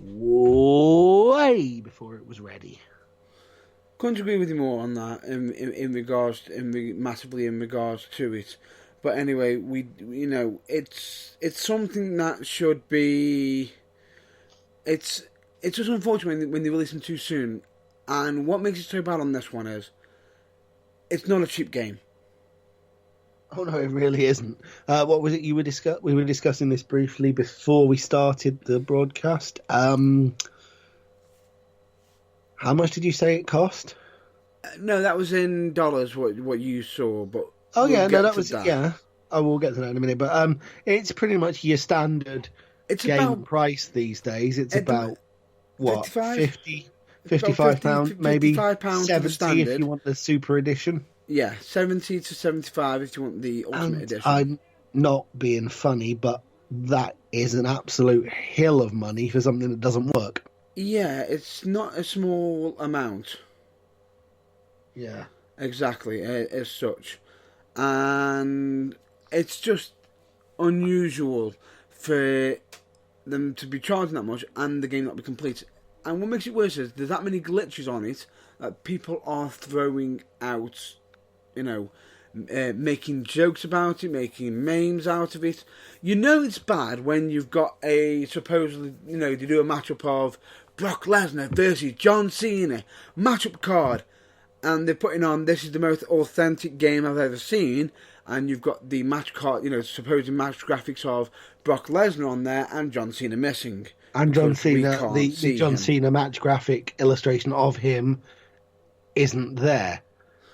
way before it was ready. Couldn't agree with you more on that massively in regards to it. But anyway, it's something that should be. It's just unfortunate when they release them too soon, and what makes it so bad on this one is it's not a cheap game. Oh no, it really isn't. What was it you were we were discussing this briefly before we started the broadcast. How much did you say it cost? No, that was in dollars. What you saw, but I will get to that in a minute. But it's pretty much your standard game price these days. It's about what, 55 pounds, maybe £70 if you want the super edition. Yeah, 70 to 75 if you want the Ultimate Edition. I'm not being funny, but that is an absolute hill of money for something that doesn't work. Yeah, it's not a small amount. Yeah. Exactly, as such. And it's just unusual for them to be charging that much and the game not be complete. And what makes it worse is there's that many glitches on it that people are throwing out, you know, making jokes about it, making memes out of it. You know it's bad when you've got a supposedly, they do a matchup of Brock Lesnar versus John Cena matchup card, and they're putting on this is the most authentic game I've ever seen, and you've got the match card, supposed match graphics of Brock Lesnar on there and John Cena missing. And John because we Cena, can't the see John him. Cena match graphic illustration of him isn't there.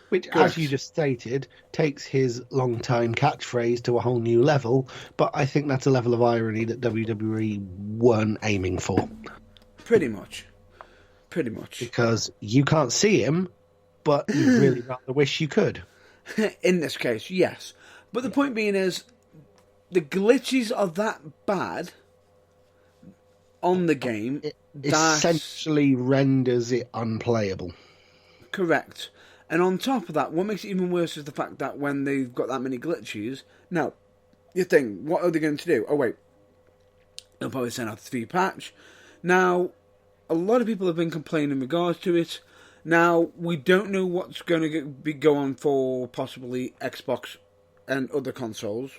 Which, Correct. as you just stated, takes his long-time catchphrase to a whole new level. But I think that's a level of irony that WWE weren't aiming for. Pretty much. Because you can't see him, but you really rather wish you could. In this case, yes. But the point being is, the glitches are that bad on the game. It that essentially renders it unplayable. Correct. And on top of that, what makes it even worse is the fact that when they've got that many glitches, now, you think, what are they going to do? Oh, wait. They'll probably send out a 3 patch. Now, a lot of people have been complaining in regards to it. Now, we don't know what's going to be going for possibly Xbox and other consoles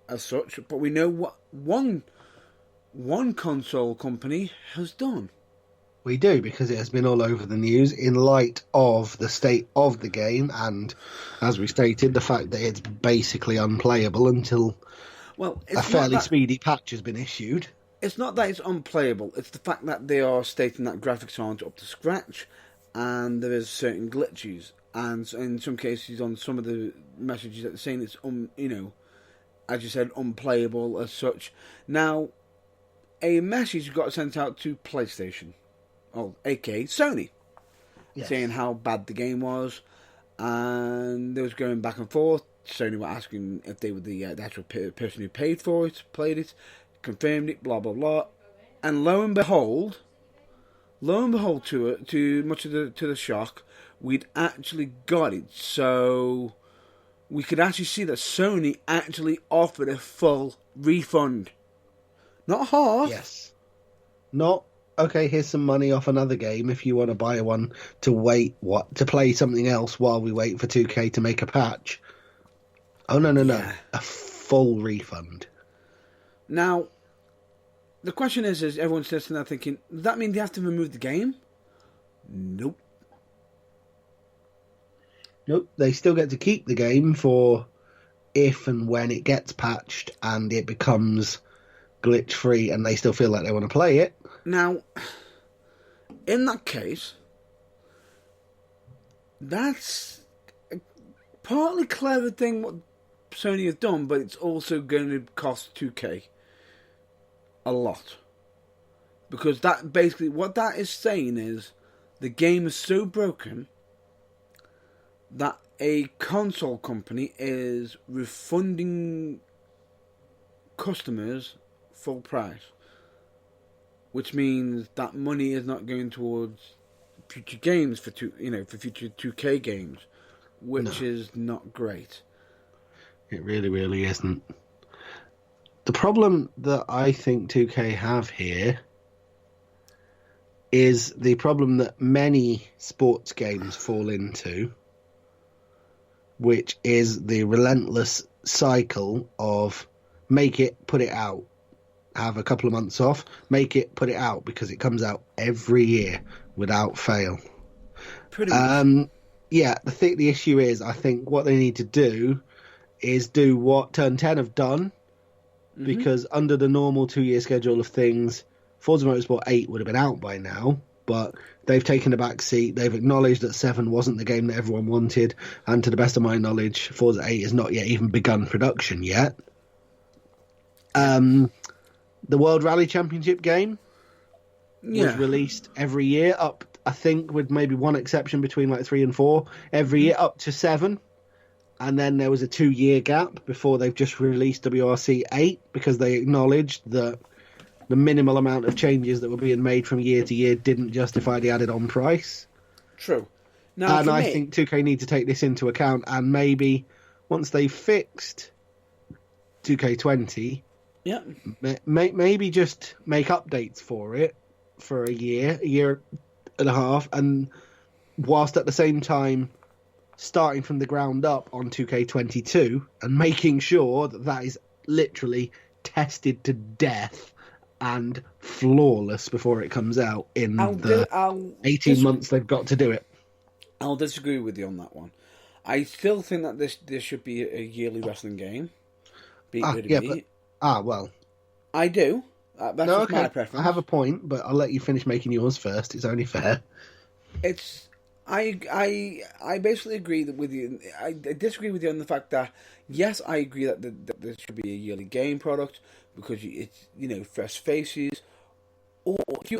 as such, but we know what one console company has done. We do, because it has been all over the news in light of the state of the game and, as we stated, the fact that it's basically unplayable until a fairly speedy patch has been issued. It's not that it's unplayable, it's the fact that they are stating that graphics aren't up to scratch and there is certain glitches. And in some cases, on some of the messages that they're saying it's, as you said, unplayable as such. Now, a message got sent out to PlayStation, aka Sony, Yes. saying how bad the game was, and they was going back and forth. Sony were asking if they were the actual person who paid for it, played it, confirmed it, blah blah blah, and lo and behold, to much of the shock, we'd actually got it. So we could actually see that Sony actually offered a full refund, not half. Yes. Not, okay, here's some money off another game if you want to buy one to play something else while we wait for 2K to make a patch. Oh, no. Yeah. A full refund. Now, the question is everyone's sitting there thinking, does that mean they have to remove the game? Nope. Nope, they still get to keep the game for if and when it gets patched and it becomes glitch-free and they still feel like they want to play it. Now, in that case, that's a partly clever thing what Sony have done, but it's also going to cost 2K a lot. Because that basically, what that is saying is, the game is so broken that a console company is refunding customers full price. Which means that money is not going towards future games for future 2K games, which is not great. It really, really isn't. The problem that I think 2K have here is the problem that many sports games fall into, which is the relentless cycle of make it, put it out, have a couple of months off, make it, put it out, because it comes out every year without fail. Pretty much. Yeah, the issue is, I think what they need to do is do what Turn 10 have done, because under the normal 2-year schedule of things, Forza Motorsport 8 would have been out by now, but they've taken a back seat. They've acknowledged that 7 wasn't the game that everyone wanted, and to the best of my knowledge, Forza 8 has not yet even begun production yet. The World Rally Championship game was released every year up, I think, with maybe one exception between like 3 and 4, every year up to 7. And then there was a 2-year gap before they've just released WRC 8 because they acknowledged that the minimal amount of changes that were being made from year to year didn't justify the added on price. True. Now, And for I me, think 2K need to take this into account, and maybe once they've fixed 2K20, yeah, maybe just make updates for it for a year and a half, and whilst at the same time starting from the ground up on 2K22 and making sure that that is literally tested to death and flawless before it comes out in the 18 months they've got to do it. I'll disagree with you on that one. I still think that this should be a yearly wrestling game. Well. I do. That's no, just okay. my preference. I have a point, but I'll let you finish making yours first. It's only fair. I basically agree with you. I disagree with you on the fact that, yes, I agree that this should be a yearly game product because it's, fresh faces. Or if you,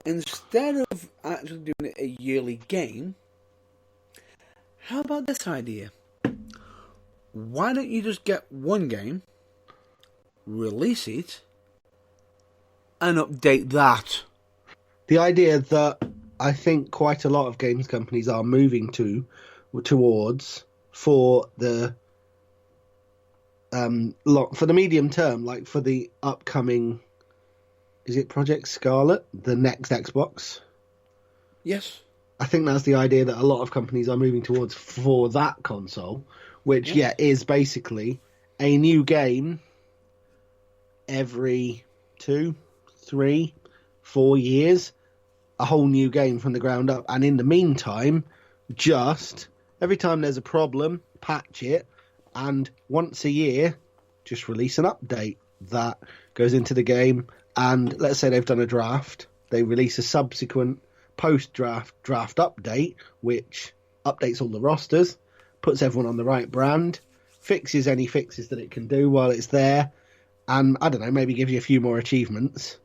instead of actually doing a yearly game, how about this idea? Why don't you just get one game, release it, and update that? The idea that I think quite a lot of games companies are moving towards for the medium term, like for the upcoming, is it Project Scarlet, the next Xbox? Yes. I think that's the idea that a lot of companies are moving towards for that console, which, is basically a new game every 2, 3, 4 years, a whole new game from the ground up. And in the meantime, just every time there's a problem, patch it, and once a year, just release an update that goes into the game. And let's say they've done a draft, they release a subsequent post-draft update, which updates all the rosters, puts everyone on the right brand, fixes any fixes that it can do while it's there, and, I don't know, maybe gives you a few more achievements.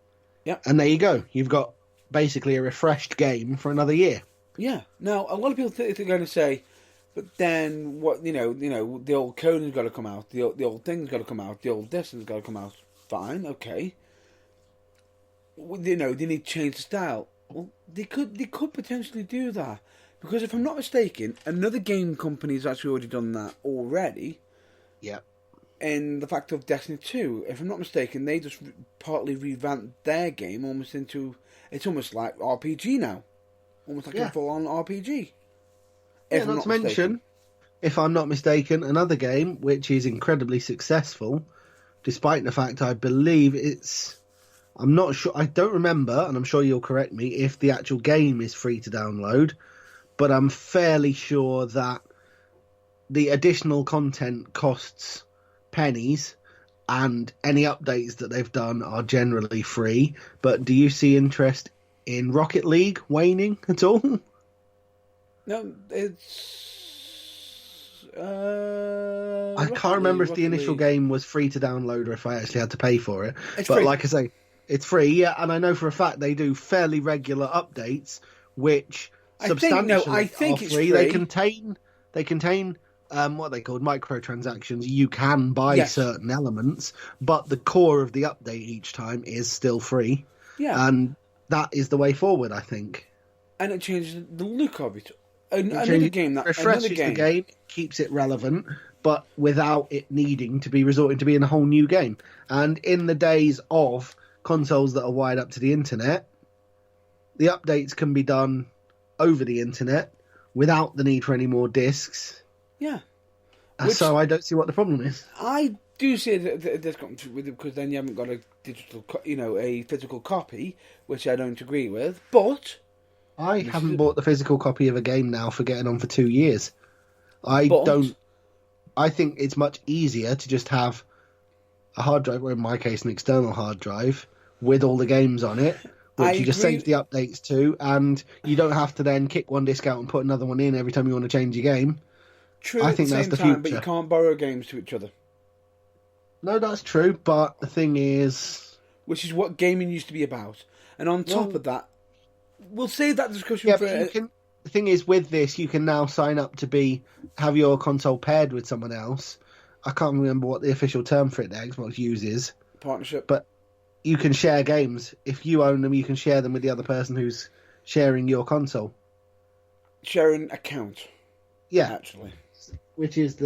Yeah. And there you go. You've got basically a refreshed game for another year. Yeah. Now, a lot of people think they're going to say, but then what? The old coding's got to come out. The old thing's got to come out. The old this has got to come out. Fine, okay. They need to change the style. Well, they could potentially do that, because if I'm not mistaken, another game company has actually already done that already. Yeah. In the fact of Destiny 2, if I'm not mistaken, they just partly revamped their game almost into, it's almost like RPG now. Almost like a full-on RPG. Not to mention, if I'm not mistaken, another game which is incredibly successful, despite the fact I believe I'm not sure, I don't remember, and I'm sure you'll correct me, if the actual game is free to download, but I'm fairly sure that the additional content costs pennies, and any updates that they've done are generally free. But do you see interest in Rocket League waning at all? No, it's... I can't remember if the initial game was free to download or if I actually had to pay for it. It's but free. Like I say, it's free, yeah, and I know for a fact they do fairly regular updates, which substantially I think are it's free. free. They contain what are they called, microtransactions. You can buy certain elements, but the core of the update each time is still free. Yeah. And that is the way forward, I think. And it changes the look of it. Refreshes the game, keeps it relevant, but without it needing to be resorting to being a whole new game. And in the days of consoles that are wired up to the internet, the updates can be done over the internet without the need for any more discs. Yeah. So I don't see what the problem is. I do see a discount with it, because then you haven't got a digital, a physical copy, which I don't agree with. But I haven't bought the physical copy of a game now for getting on for 2 years. I think it's much easier to just have a hard drive, or in my case, an external hard drive with all the games on it, which you just save the updates to, and you don't have to then kick one disc out and put another one in every time you want to change your game. True, I think that's the future. But you can't borrow games to each other. No, that's true, but the thing is... Which is what gaming used to be about. And on top of that, we'll save that discussion for... The thing is, with this, you can now sign up to have your console paired with someone else. I can't remember what the official term for it that Xbox uses. Partnership. But you can share games. If you own them, you can share them with the other person who's sharing your console. Sharing account, Yeah, actually. which is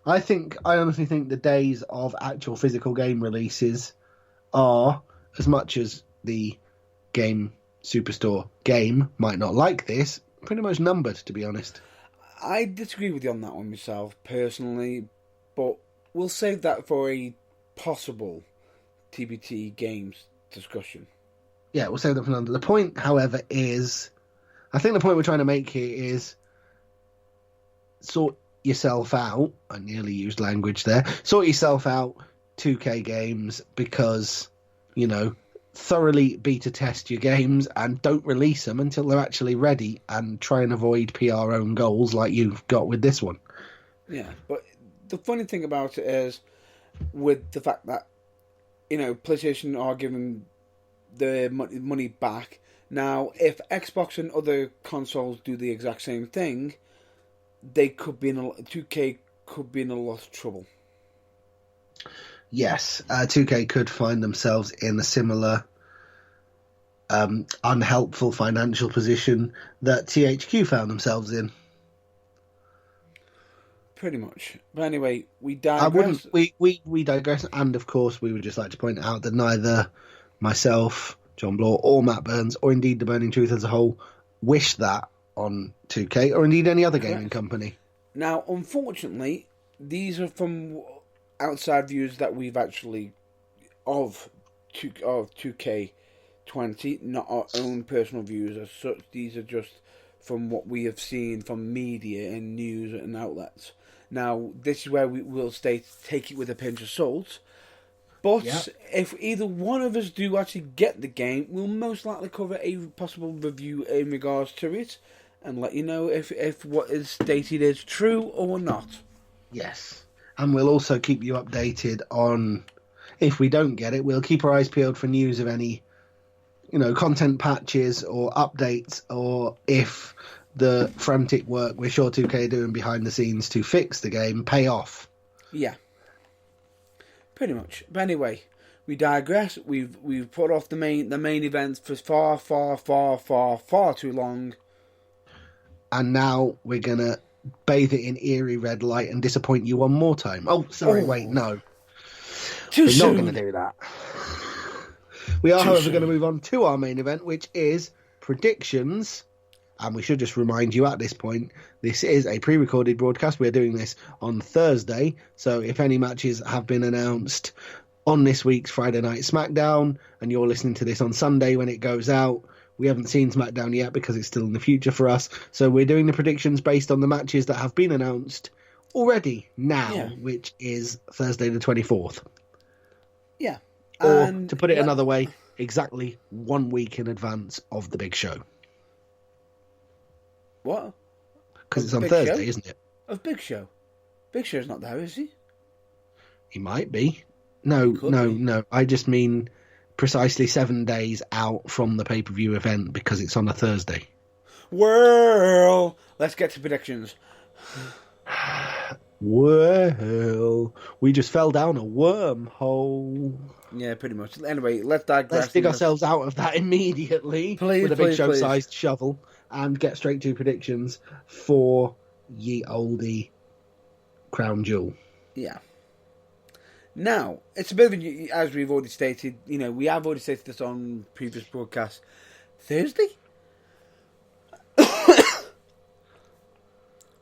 I honestly think the days of actual physical game releases are, as much as the Game Superstore game might not like this, pretty much numbered, to be honest. I disagree with you on that one myself, personally, but we'll save that for a possible TBT games discussion. Yeah, we'll save that for another. The point, however, is I think the point we're trying to make here is sort yourself out. I nearly used language there. Sort yourself out, 2K games, because, thoroughly beta test your games and don't release them until they're actually ready, and try and avoid PR own goals like you've got with this one. Yeah, but the funny thing about it is, with the fact that, PlayStation are giving the money back. Now, if Xbox and other consoles do the exact same thing, 2K could be in a lot of trouble. Yes, 2K could find themselves in a similar unhelpful financial position that THQ found themselves in. Pretty much. But anyway, we digress. We digress, and of course, we would just like to point out that neither myself, John Bloor, or Matt Burns, or indeed the Burning Truth as a whole, wish that on 2K, or indeed any other gaming company. Now, unfortunately, these are from outside views that we've actually of 2K20, not our own personal views as such. These are just from what we have seen from media and news and outlets. Now, this is where we will state, take it with a pinch of salt. But if either one of us do actually get the game, we'll most likely cover a possible review in regards to it, and let you know if what is stated is true or not. Yes. And we'll also keep you updated on, if we don't get it, we'll keep our eyes peeled for news of any, content patches or updates, or if the frantic work we're sure 2K are doing behind the scenes to fix the game pay off. Yeah. Pretty much. But anyway, we digress. We've put off the main events for far too long. And now we're gonna bathe it in eerie red light and disappoint you one more time. Oh, sorry, wait, no. We're not going to do that. We are, however, going to move on to our main event, which is predictions. And we should just remind you at this point, this is a pre-recorded broadcast. We're doing this on Thursday. So if any matches have been announced on this week's Friday Night SmackDown, and you're listening to this on Sunday when it goes out, we haven't seen SmackDown yet because it's still in the future for us. So we're doing the predictions based on the matches that have been announced already now, which is Thursday the 24th. Yeah. Or, to put it another way, exactly 1 week in advance of the big show. What? Because it's on Thursday, isn't it? Of Big Show? Big Show's not there, is he? He might be. No. I just mean precisely 7 days out from the pay-per-view event because it's on a Thursday. Well, let's get to predictions. Well, we just fell down a wormhole. Yeah, pretty much. Anyway, let's digress. Let's dig ourselves out of that immediately with a big show-sized shovel and get straight to predictions for ye olde Crown Jewel. Yeah. Now, it's a bit of a, as we've already stated, we have already stated this on previous broadcasts. Thursday?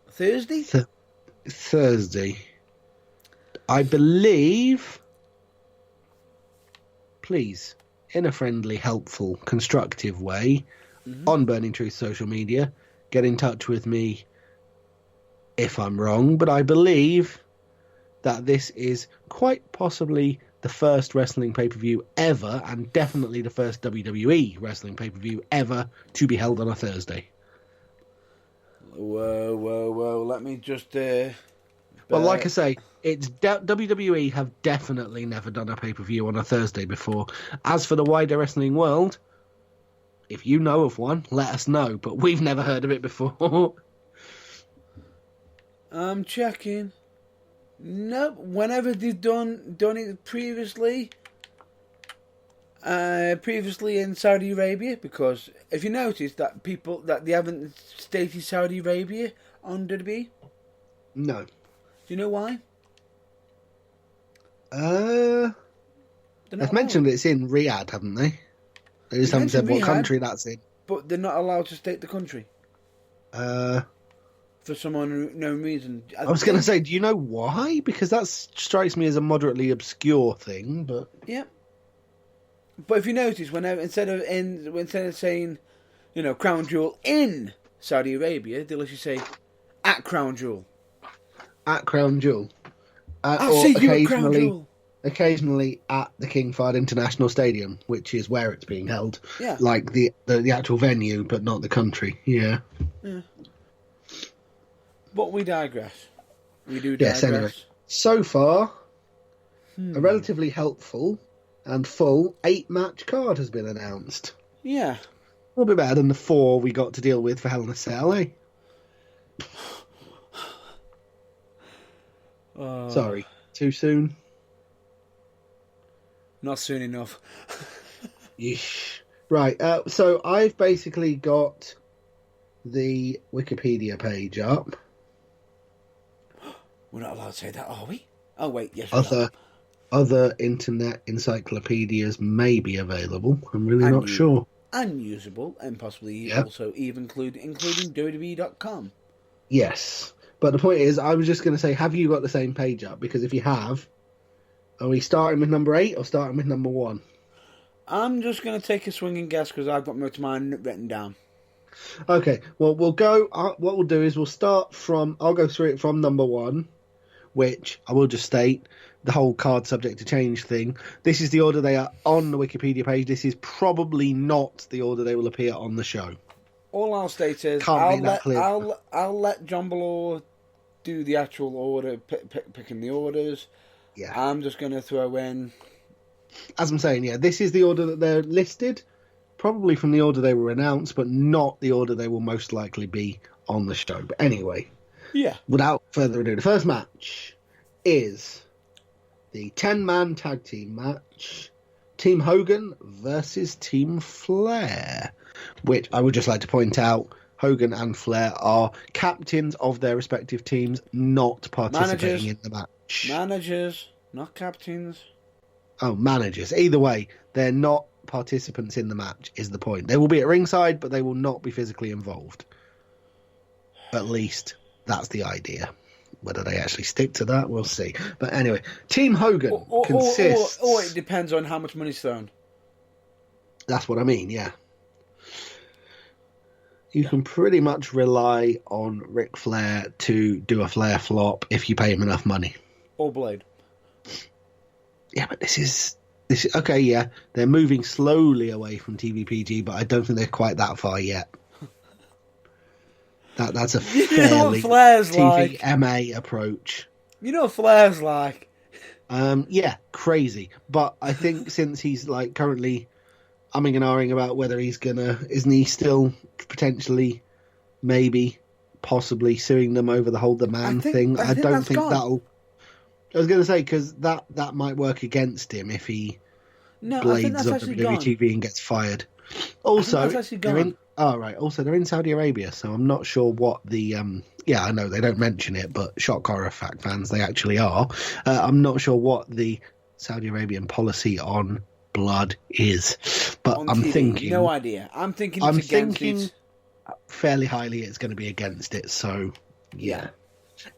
Thursday? Thursday. I believe, please, in a friendly, helpful, constructive way, on Burning Truth social media, get in touch with me if I'm wrong, but I believe that this is quite possibly the first wrestling pay-per-view ever, and definitely the first WWE wrestling pay-per-view ever to be held on a Thursday. Whoa, let me just... Well, like I say, it's WWE have definitely never done a pay-per-view on a Thursday before. As for the wider wrestling world, if you know of one, let us know, but we've never heard of it before. I'm checking. Nope, whenever they've done it previously, Previously in Saudi Arabia, because if you notice that they haven't stated Saudi Arabia on WWE. No. Do you know why? They've mentioned it's in Riyadh, haven't they? They just haven't said what country that's in. But they're not allowed to state the country. For some unknown reason. I was going to say, do you know why? Because that strikes me as a moderately obscure thing, but... Yeah. But if you notice, instead of saying, Crown Jewel in Saudi Arabia, they'll actually say, at Crown Jewel. At Crown Jewel. I'll see you at Crown Jewel. Occasionally at the King Fahd International Stadium, which is where it's being held. Yeah. Like the actual venue, but not the country. Yeah. But we digress. We do digress. Yes, anyway. So far, a relatively helpful and full 8-match card has been announced. Yeah. A little bit better than the 4 we got to deal with for Hell in a Cell, eh? Sorry, too soon? Not soon enough. Yeesh. Right, so I've basically got the Wikipedia page up. We're not allowed to say that, are we? Oh, wait, yes, Other internet encyclopedias may be available. I'm really not sure. Unusable, and possibly also even including WWE.com. Yes. But the point is, I was just going to say, have you got the same page up? Because if you have, are we starting with number 8 or starting with number 1? I'm just going to take a swinging guess because I've got most of mine written down. Okay, well, we'll go... what we'll do is we'll start from... I'll go through it from number 1, which I will just state, the whole card subject to change thing. This is the order they are on the Wikipedia page. This is probably not the order they will appear on the show. All I'll state is I'll let John Ballor do the actual order, picking the orders. Yeah. I'm just going to throw in... As I'm saying, yeah, this is the order that they're listed, probably from the order they were announced, but not the order they will most likely be on the show. But anyway, without further ado, the first match is the 10-man tag team match, Team Hogan versus Team Flair, which I would just like to point out, Hogan and Flair are captains of their respective teams, not participating in the match. Managers, not captains. Oh, managers. Either way, they're not participants in the match, is the point. They will be at ringside, but they will not be physically involved. At least, that's the idea. Whether they actually stick to that, we'll see. But anyway, Team Hogan consists... Or it depends on how much money's thrown. That's what I mean, yeah. You can pretty much rely on Ric Flair to do a Flair flop if you pay him enough money. Or Blade. Yeah, but this is okay, yeah. They're moving slowly away from TVPG, but I don't think they're quite that far yet. That's a fairly TVMA approach. You know what Flair's like. Yeah, crazy. But I think since he's like currently umming and ahhing about whether isn't he still potentially, maybe, possibly suing them over the Hold the Man thing? I don't think that'll... I was going to say, because that might work against him if he blades up WTV and gets fired. Also, they're in Saudi Arabia, so I'm not sure what the... I know they don't mention it, but shock horror fact fans, they actually are. I'm not sure what the Saudi Arabian policy on blood is, but I'm thinking... No idea. I'm thinking fairly highly it's going to be against it, so yeah.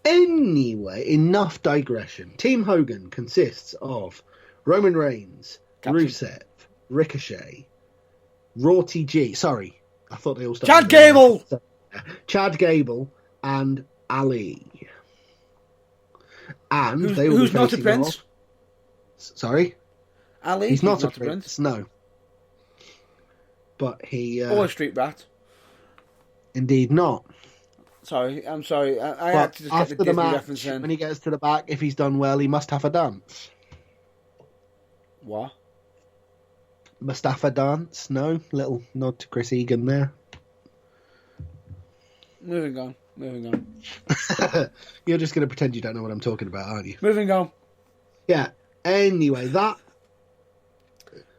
Anyway, enough digression. Team Hogan consists of Roman Reigns, Rusev, Ricochet, Rorty G. Sorry, I thought they all started. Chad Gable, and Ali. And they will who's be not a prince? Off... Sorry, Ali. He's not a prince. No, but he or a street rat. Indeed not. Sorry, I'm sorry. I had to just get the Disney reference in. When he gets to the back, if he's done well, he must have a dance. What? Mustafa dance? No? Little nod to Chris Egan there. Moving on. You're just going to pretend you don't know what I'm talking about, aren't you? Moving on. Yeah. Anyway, that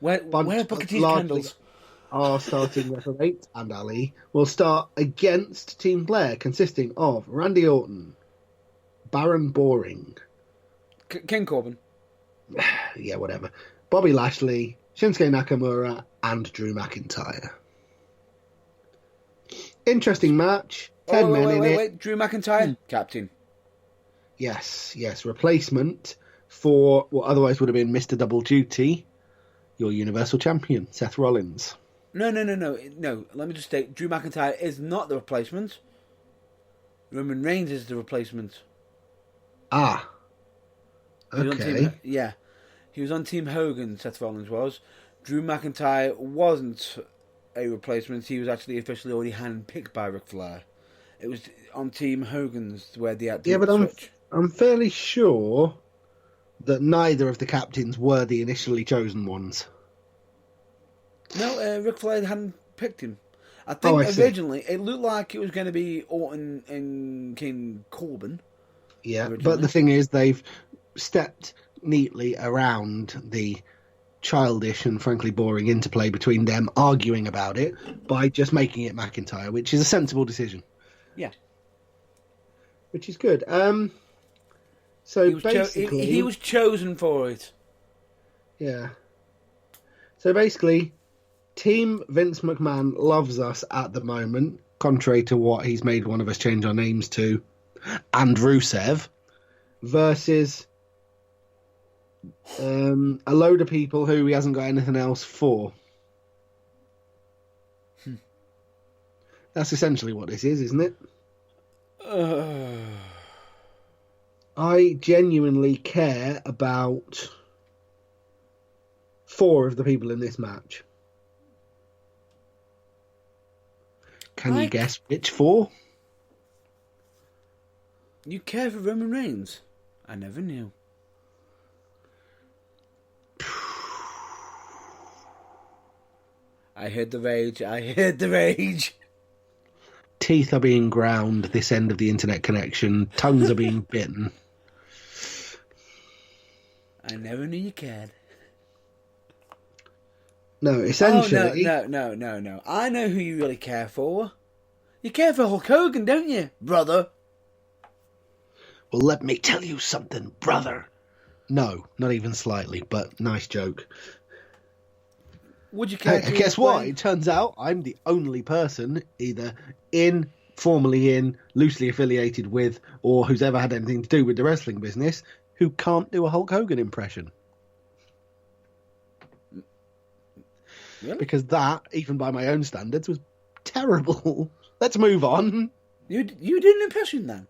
Where are Booker T's candles? Our starting referee and Ali will start against Team Blair, consisting of Randy Orton, Baron Boring, King Corbin. Yeah, whatever. Bobby Lashley, Shinsuke Nakamura, and Drew McIntyre. Interesting match. 10 men in it. Wait. Drew McIntyre, captain. Yes. Replacement for what otherwise would have been Mr. Double Duty, your Universal Champion, Seth Rollins. No. Let me just state, Drew McIntyre is not the replacement. Roman Reigns is the replacement. Ah. Okay. He was on Team Hogan, Seth Rollins was. Drew McIntyre wasn't a replacement. He was actually officially already handpicked by Ric Flair. It was on Team Hogan's where they had to switch. I'm fairly sure that neither of the captains were the initially chosen ones. No, Ric Flair hadn't picked him. I think originally it looked like it was going to be Orton and King Corbin. Yeah, but the thing is, they've stepped neatly around the childish and frankly boring interplay between them arguing about it by just making it McIntyre, which is a sensible decision. Yeah. Which is good. So basically... he was chosen for it. Yeah. So basically, Team Vince McMahon loves us at the moment, contrary to what he's made one of us change our names to, and Rusev, versus a load of people who he hasn't got anything else for. That's essentially what this is, isn't it? I genuinely care about 4 of the people in this match. Can you guess which 4? You care for Roman Reigns? I never knew. I heard the rage. Teeth are being ground this end of the internet connection. Tongues are being bitten. I never knew you cared. No, essentially... Oh, no. I know who you really care for. You care for Hulk Hogan, don't you, brother? Well, let me tell you something, brother. No, not even slightly, but nice joke. Would you care? Guess what? It turns out I'm the only person either formally in, loosely affiliated with, or who's ever had anything to do with the wrestling business who can't do a Hulk Hogan impression. Really? Because that, even by my own standards, was terrible. Let's move on. You did an impression then?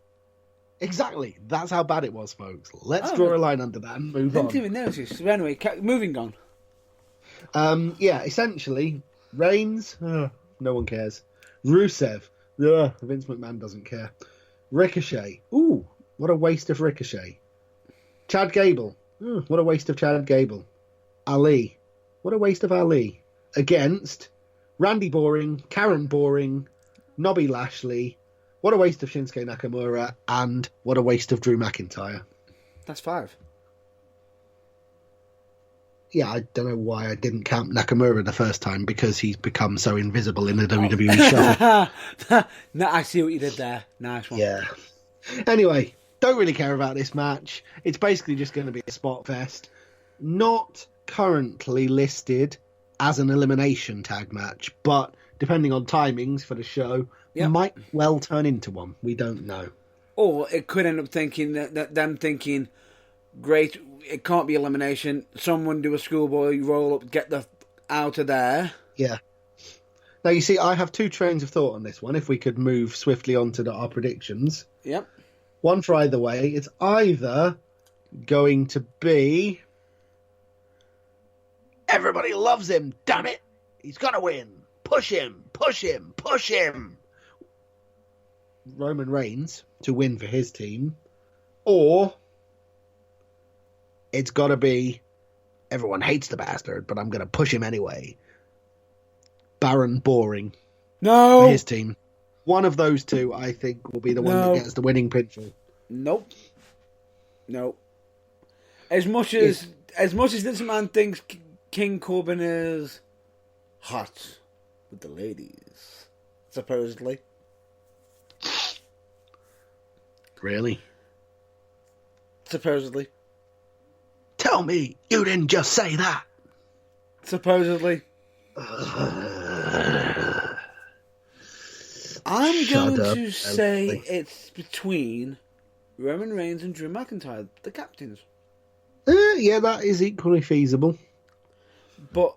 Exactly. That's how bad it was, folks. Let's draw a line under that and move on. Didn't even notice. So anyway, moving on. Essentially, Reigns, no one cares. Rusev, Vince McMahon doesn't care. Ricochet, what a waste of Ricochet. Chad Gable, what a waste of Chad Gable. Ali, what a waste of Ali. Against Randy Boring, Karen Boring, Nobby Lashley, what a waste of Shinsuke Nakamura, and what a waste of Drew McIntyre. That's 5. Yeah, I don't know why I didn't count Nakamura the first time, because he's become so invisible in the WWE show. No, I see what you did there. Nice one. Yeah. Anyway, don't really care about this match. It's basically just going to be a spot fest. Not currently listed as an elimination tag match, but depending on timings for the show, might well turn into one. We don't know. Or it could end up thinking that them thinking, great, it can't be elimination. Someone do a schoolboy roll up, get the out of there. Yeah. Now, you see, I have 2 trains of thought on this one, if we could move swiftly on to our predictions. Yep. One for either way. It's either going to be... Everybody loves him, damn it! He's gonna win! Push him! Push him! Push him! Roman Reigns to win for his team. Or... it's got to be, everyone hates the bastard, but I'm going to push him anyway. Baron Boring. No! For his team. One of those 2, I think, will be the one that gets the winning pinfall. Nope. As much as this man thinks King Corbin is hot with the ladies, supposedly. Really? Supposedly. Tell me you didn't just say that. Supposedly. I'm going to say it's between Roman Reigns and Drew McIntyre, the captains. Yeah, that is equally feasible. But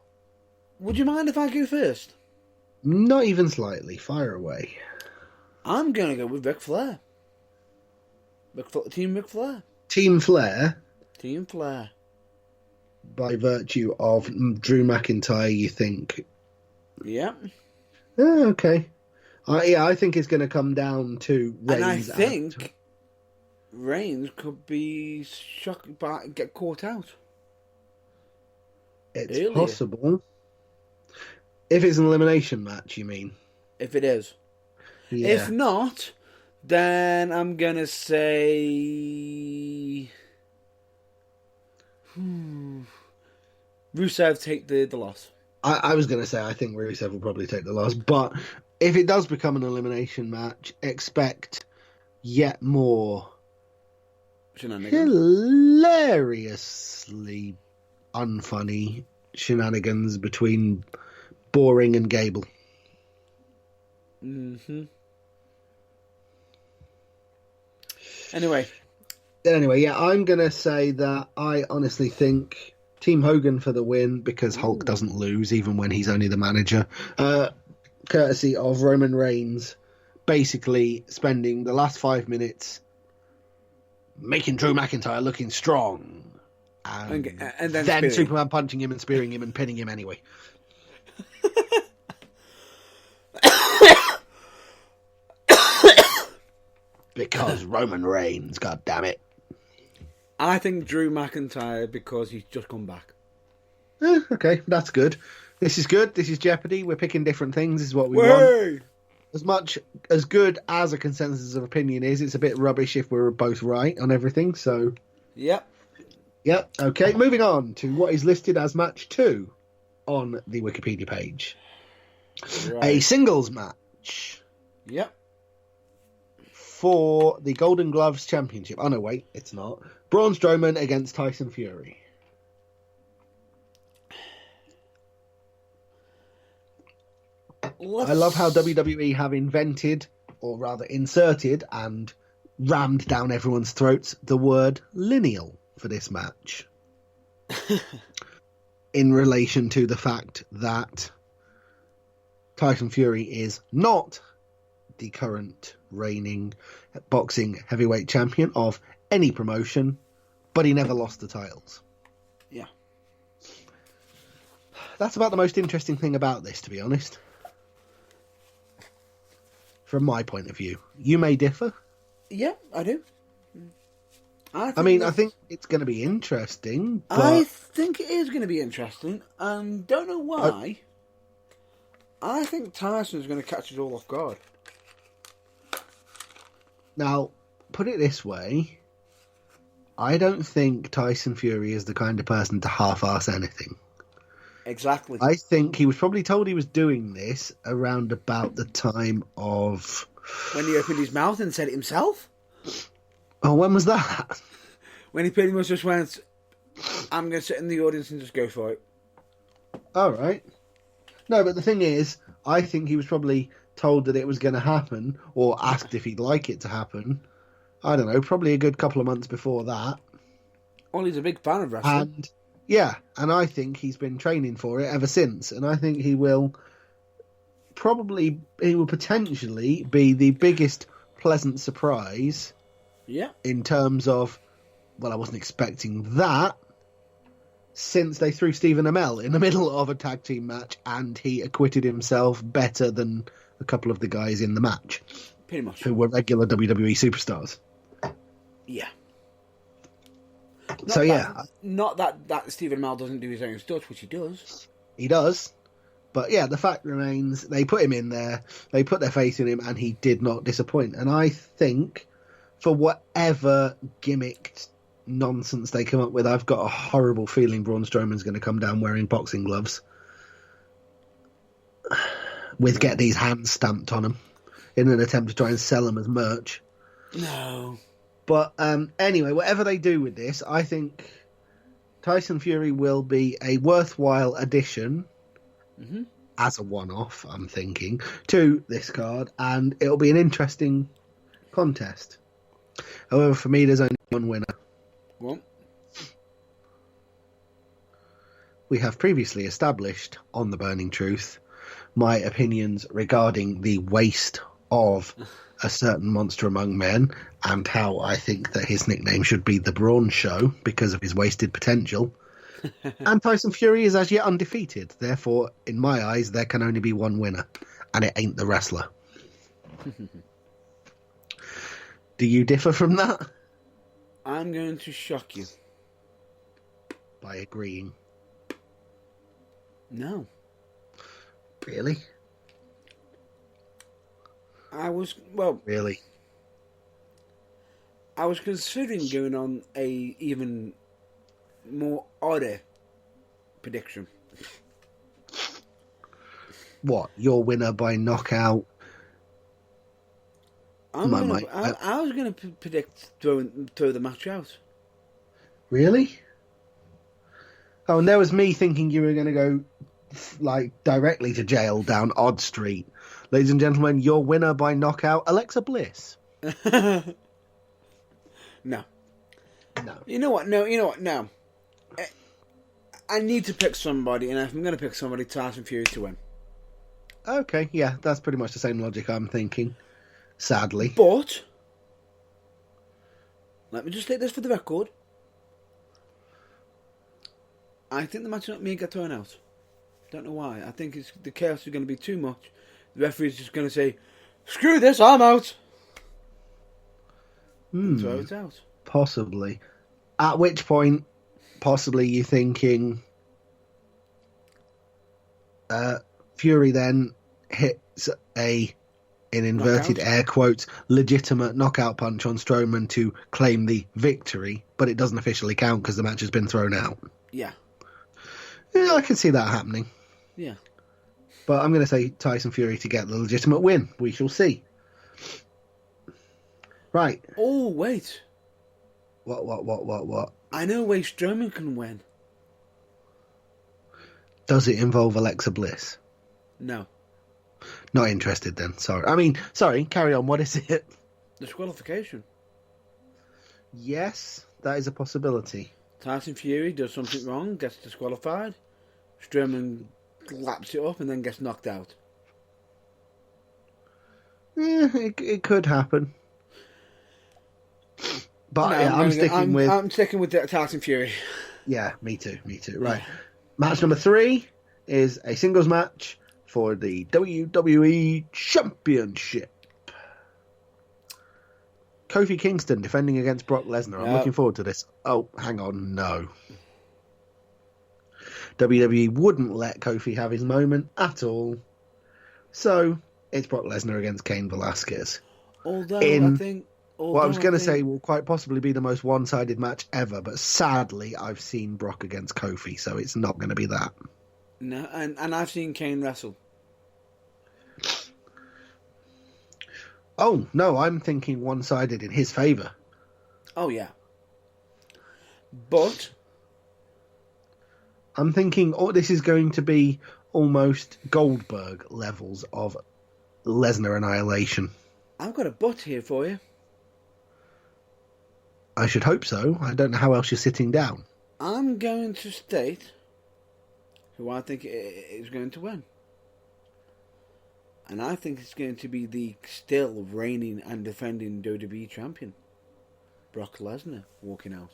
would you mind if I go first? Not even slightly. Fire away. I'm going to go with Ric Flair. Team Ric Flair. Team Flair? Team Flair. By virtue of Drew McIntyre, you think? Yeah. Okay. I think it's going to come down to Reigns. And I think Reigns could be shocked by get caught out. It's earlier. Possible. If it's an elimination match, you mean? If it is. Yeah. If not, then I'm going to say... Rusev take the loss. I was going to say I think Rusev will probably take the loss, but if it does become an elimination match, expect yet more hilariously unfunny shenanigans between Boring and Gable. Mm-hmm. Anyway, yeah, I'm going to say that I honestly think Team Hogan for the win because Hulk doesn't lose even when he's only the manager. Courtesy of Roman Reigns basically spending the last 5 minutes making Drew McIntyre looking strong. And then Superman punching him and spearing him and pinning him anyway. Because Roman Reigns, God damn it. I think Drew McIntyre because he's just come back. Okay, that's good. This is good. This is Jeopardy. We're picking different things. This is what we want. As much as good as a consensus of opinion is, it's a bit rubbish if we're both right on everything. So, Yep. Okay, moving on to what is listed as match 2 on the Wikipedia page. Right. A singles match. Yep. For the Golden Gloves Championship. Oh, no, wait, it's not. Braun Strowman against Tyson Fury. I love how WWE have invented, or rather inserted, and rammed down everyone's throats the word lineal for this match. In relation to the fact that Tyson Fury is not the current reigning boxing heavyweight champion of any promotion, but he never lost the titles. Yeah. That's about the most interesting thing about this, to be honest. From my point of view. You may differ. Yeah, I do. I think it's going to be interesting. But I think it is going to be interesting, and don't know why. I think Tyson's going to catch us all off guard. Now, put it this way. I don't think Tyson Fury is the kind of person to half-arse anything. Exactly. I think he was probably told he was doing this around about the time of... When he opened his mouth and said it himself? Oh, when was that? When he pretty much just went, I'm going to sit in the audience and just go for it. All right. No, but the thing is, I think he was probably told that it was going to happen, or asked if he'd like it to happen. I don't know, probably a good couple of months before that. Well, he's a big fan of wrestling. And I think he's been training for it ever since. And I think he will potentially be the biggest pleasant surprise. Yeah. In terms of, well, I wasn't expecting that, since they threw Stephen Amell in the middle of a tag team match and he acquitted himself better than a couple of the guys in the match. Pretty much. Who were regular WWE superstars. Yeah. Not that Stephen Amell doesn't do his own stuff, which he does. He does. But yeah, the fact remains, they put him in there, they put their faith in him, and he did not disappoint. And I think, for whatever gimmicked nonsense they come up with, I've got a horrible feeling Braun Strowman's going to come down wearing boxing gloves with get these hands stamped on them in an attempt to try and sell them as merch. No. But anyway, whatever they do with this, I think Tyson Fury will be a worthwhile addition as a one-off, I'm thinking, to this card, and it'll be an interesting contest. However, for me, there's only one winner. What? We have previously established on The Burning Truth my opinions regarding the waste of a certain monster among men and how I think that his nickname should be The Brawn Show because of his wasted potential. And Tyson Fury is as yet undefeated. Therefore, in my eyes, there can only be one winner, and it ain't the wrestler. Do you differ from that? I'm going to shock you. By agreeing. No. Really? Really? I was considering going on a even more odder prediction. What? Your winner by knockout? I was going to predict throw the match out. Really? Oh, and there was me thinking you were going to go like directly to jail down Odd Street. Ladies and gentlemen, your winner by knockout, Alexa Bliss. No. No. You know what? No. I need to pick somebody, and if I'm going to pick somebody, Tyson Fury to win. Okay, yeah, that's pretty much the same logic I'm thinking. Sadly. But, let me just take this for the record. I think the match may get thrown out. Don't know why. I think the chaos is going to be too much. The referee's just going to say, "Screw this, I'm out." Throw it out. Possibly. At which point, possibly you thinking Fury then hits a, in inverted knockout? air quotes, legitimate knockout punch on Strowman to claim the victory, but it doesn't officially count because the match has been thrown out. Yeah. Yeah, I can see that happening. Yeah. But I'm going to say Tyson Fury to get the legitimate win. We shall see. Right. Oh, wait. What? I know a way Strowman can win. Does it involve Alexa Bliss? No. Not interested then. Sorry. Carry on. What is it? Disqualification. Yes, that is a possibility. Tyson Fury does something wrong, gets disqualified. Strowman laps it up and then gets knocked out. It could happen. But No, yeah, I'm sticking with Tyson Fury. Yeah, me too. Right. Match number 3 is a singles match for the WWE Championship. Kofi Kingston defending against Brock Lesnar. I'm looking forward to this. Oh, hang on, no. WWE wouldn't let Kofi have his moment at all. So, it's Brock Lesnar against Cain Velasquez. Although what I was going to say will quite possibly be the most one-sided match ever, but sadly, I've seen Brock against Kofi, so it's not going to be that. No, and I've seen Kane wrestle. Oh, no, I'm thinking one-sided in his favour. Oh, yeah. But I'm thinking this is going to be almost Goldberg levels of Lesnar annihilation. I've got a but here for you. I should hope so. I don't know how else you're sitting down. I'm going to state who I think is going to win. And I think it's going to be the still reigning and defending WWE champion, Brock Lesnar, walking out.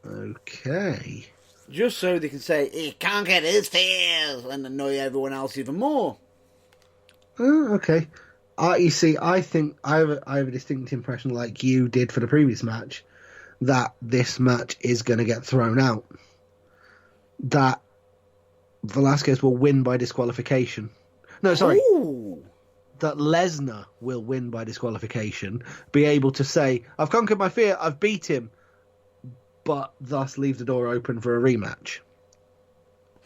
Okay. Just so they can say, he can't get his fears, and annoy everyone else even more. Okay. You see, I think I have a distinct impression, like you did for the previous match, that this match is going to get thrown out. That Velasquez will win by disqualification. No, sorry. Ooh. That Lesnar will win by disqualification, be able to say, I've conquered my fear, I've beat him, but thus leave the door open for a rematch.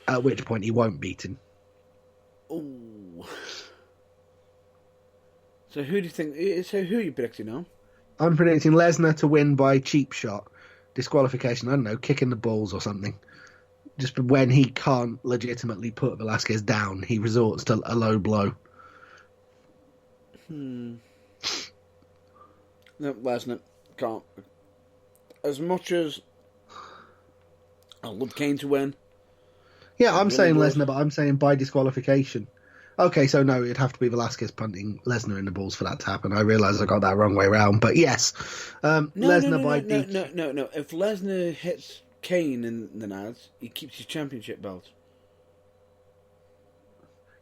At which point he won't beat him. Ooh. So who do you think? So who are you predicting now? I'm predicting Lesnar to win by cheap shot, disqualification. I don't know, kicking the balls or something. Just when he can't legitimately put Velasquez down, he resorts to a low blow. No, Lesnar can't. As much as I love Kane to win. Yeah, I'm saying Lesnar, but I'm saying by disqualification. Okay, so no, it'd have to be Velasquez punting Lesnar in the balls for that to happen. I realise I got that wrong way round, but yes. Lesnar by DQ. No. If Lesnar hits Kane in the nads, he keeps his championship belt.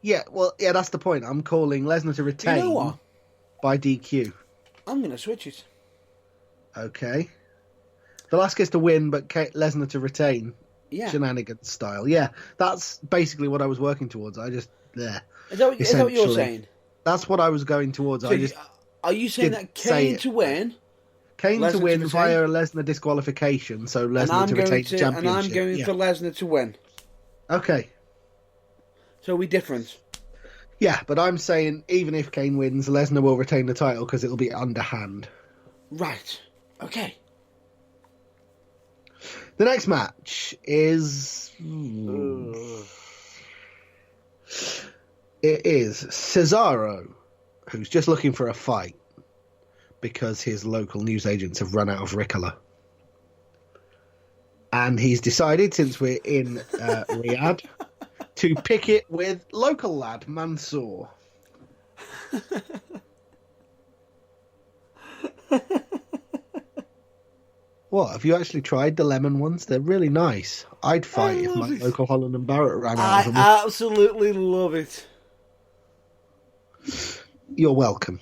Yeah, well, yeah, that's the point. I'm calling Lesnar to retain You know what? by DQ. I'm going to switch it. Okay. Velasquez to win, but Lesnar to retain. Yeah. Shenanigans style. Yeah, that's basically what I was working towards. I just, there. Is that what you're saying? That's what I was going towards. So are you saying that Kane to win? Kane Lesnar to win to via a Lesnar disqualification, so Lesnar to retain the championship. And I'm going for Lesnar to win. Okay. So we different. Yeah, but I'm saying even if Kane wins, Lesnar will retain the title because it'll be underhand. Right. Okay. The next match is... It is Cesaro, who's just looking for a fight because his local newsagents have run out of Ricola. And he's decided, since we're in Riyadh, to pick it with local lad Mansoor. What, have you actually tried the lemon ones? They're really nice. I'd fight if my local Holland and Barrett ran out of them. I absolutely love it. You're welcome.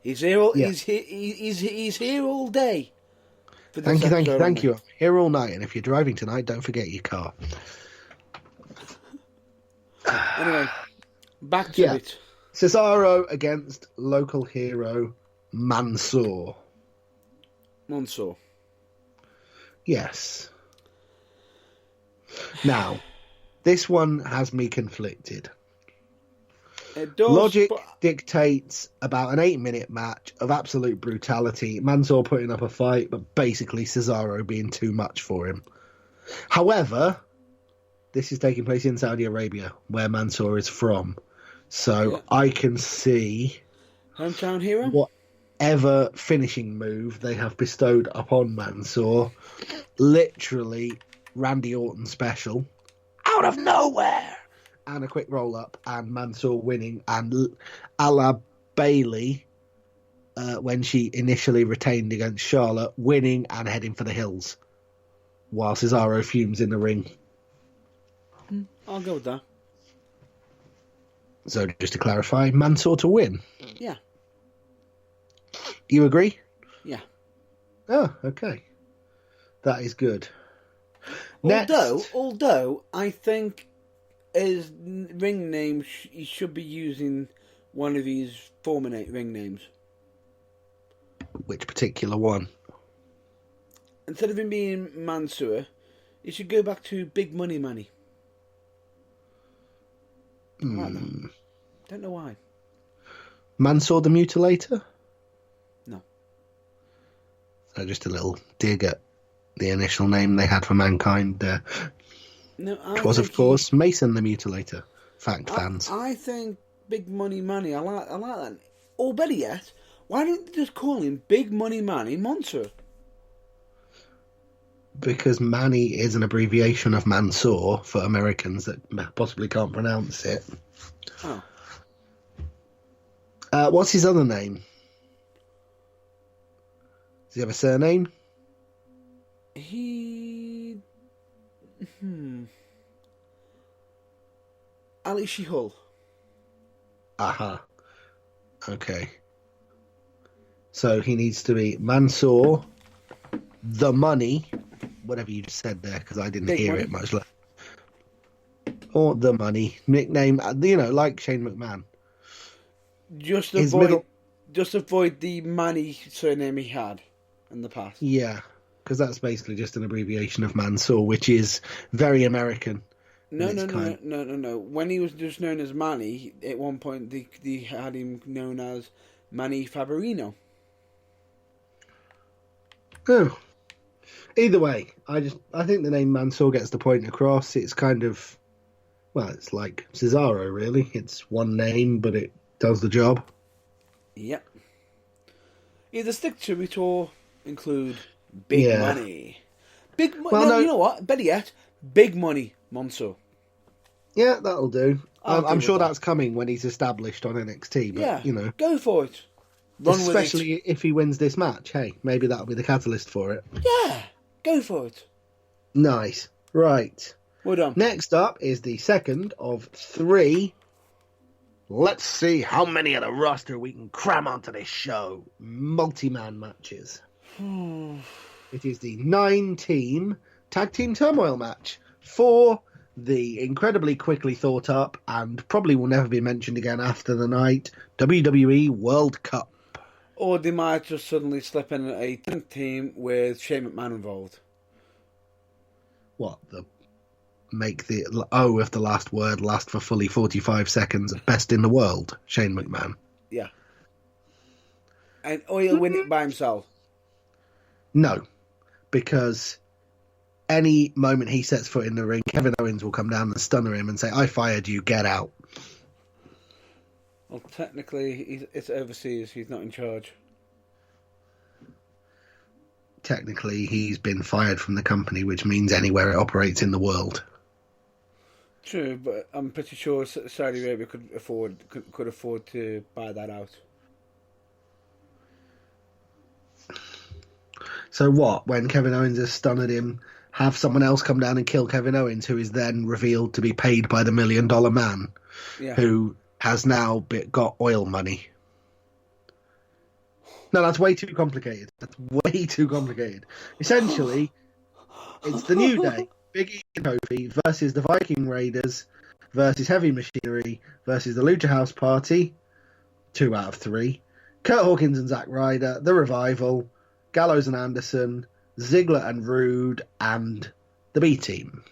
He's here all, he's here all day. Thank you. I'm here all night, and if you're driving tonight, don't forget your car. Anyway, back to it. Cesaro against local hero Mansoor. Yes. Now, this one has me conflicted. It does, Logic dictates about an 8-minute match of absolute brutality. Mansoor putting up a fight, but basically Cesaro being too much for him. However, this is taking place in Saudi Arabia, where Mansoor is from. So I can see hometown hero. Whatever finishing move they have bestowed upon Mansoor, literally Randy Orton special, out of nowhere. And a quick roll up, and Mansoor winning, and a la Bailey when she initially retained against Charlotte, winning and heading for the hills, while Cesaro fumes in the ring. I'll go with that. So just to clarify, Mansoor to win. Yeah. You agree? Yeah. Oh, okay. That is good. Although I think his ring name, he should be using one of his former ring names. Which particular one? Instead of him being Mansoor, he should go back to Big Money Manny. I like that. Don't know why. Mansoor the Mutilator? No. So just a little dig at the initial name they had for Mankind there. No, It was, of course, Mason the Mutilator. Fans. I think Big Money Manny. I like that. Or better yet, why don't they just call him Big Money Manny Mansoor? Because Manny is an abbreviation of Mansoor for Americans that possibly can't pronounce it. Oh. What's his other name? Does he have a surname? Ali Shihul. Aha. Okay. So he needs to be Mansoor, the Money, whatever you just said there, because I didn't hear it much. Or the Money. Nickname, like Shane McMahon. Just avoid the Manny surname he had. in the past. Yeah, because that's basically just an abbreviation of Mansoor, which is very American. No, And no, it's no, kind- no, no, no. When he was just known as Manny, at one point they had him known as Manny Favorino. Oh. Either way, I think the name Mansoor gets the point across. It's kind of, well, it's like Cesaro, really. It's one name, but it does the job. Yep. Either stick to it or include big Yeah. money. Big money. Well, no, no- you know what? Better yet, big money, Monso. Yeah, that'll do. I'll deal I'm with sure that. that's coming when he's established on NXT, but, Yeah, you know, go for it. Run with especially if he wins this match. Hey, maybe that'll be the catalyst for it. it. Yeah, go for it. Nice. Right. Well done. Next up is the second of 3. Let's see how many of the roster we can cram onto this show. Multi-man matches. It is the 9-team Tag Team Turmoil match for the incredibly quickly thought up and probably will never be mentioned again after the night WWE World Cup. Or they might just suddenly slip in a 10th team with Shane McMahon involved. What, make the O of the last word last for fully 45 seconds at best in the world, Shane McMahon? Yeah. And or he'll win it by himself. No, because any moment he sets foot in the ring, Kevin Owens will come down and stunner him and say, "I fired you, get out." Well, technically, it's overseas. He's not in charge. Technically, he's been fired from the company, which means anywhere it operates in the world. True, but I'm pretty sure Saudi Arabia could afford to buy that out. So what, when Kevin Owens has stunned him, have someone else come down and kill Kevin Owens, who is then revealed to be paid by the $1 Million Man, Yeah. who has now got oil money. No, that's way too complicated. That's way too complicated. Essentially, it's the New Day, Big E and Kofi versus the Viking Raiders versus Heavy Machinery versus the Lucha House Party, 2 out of 3, Kurt Hawkins and Zack Ryder, The Revival, Gallows and Anderson, Ziggler and Rude, and the B-Team.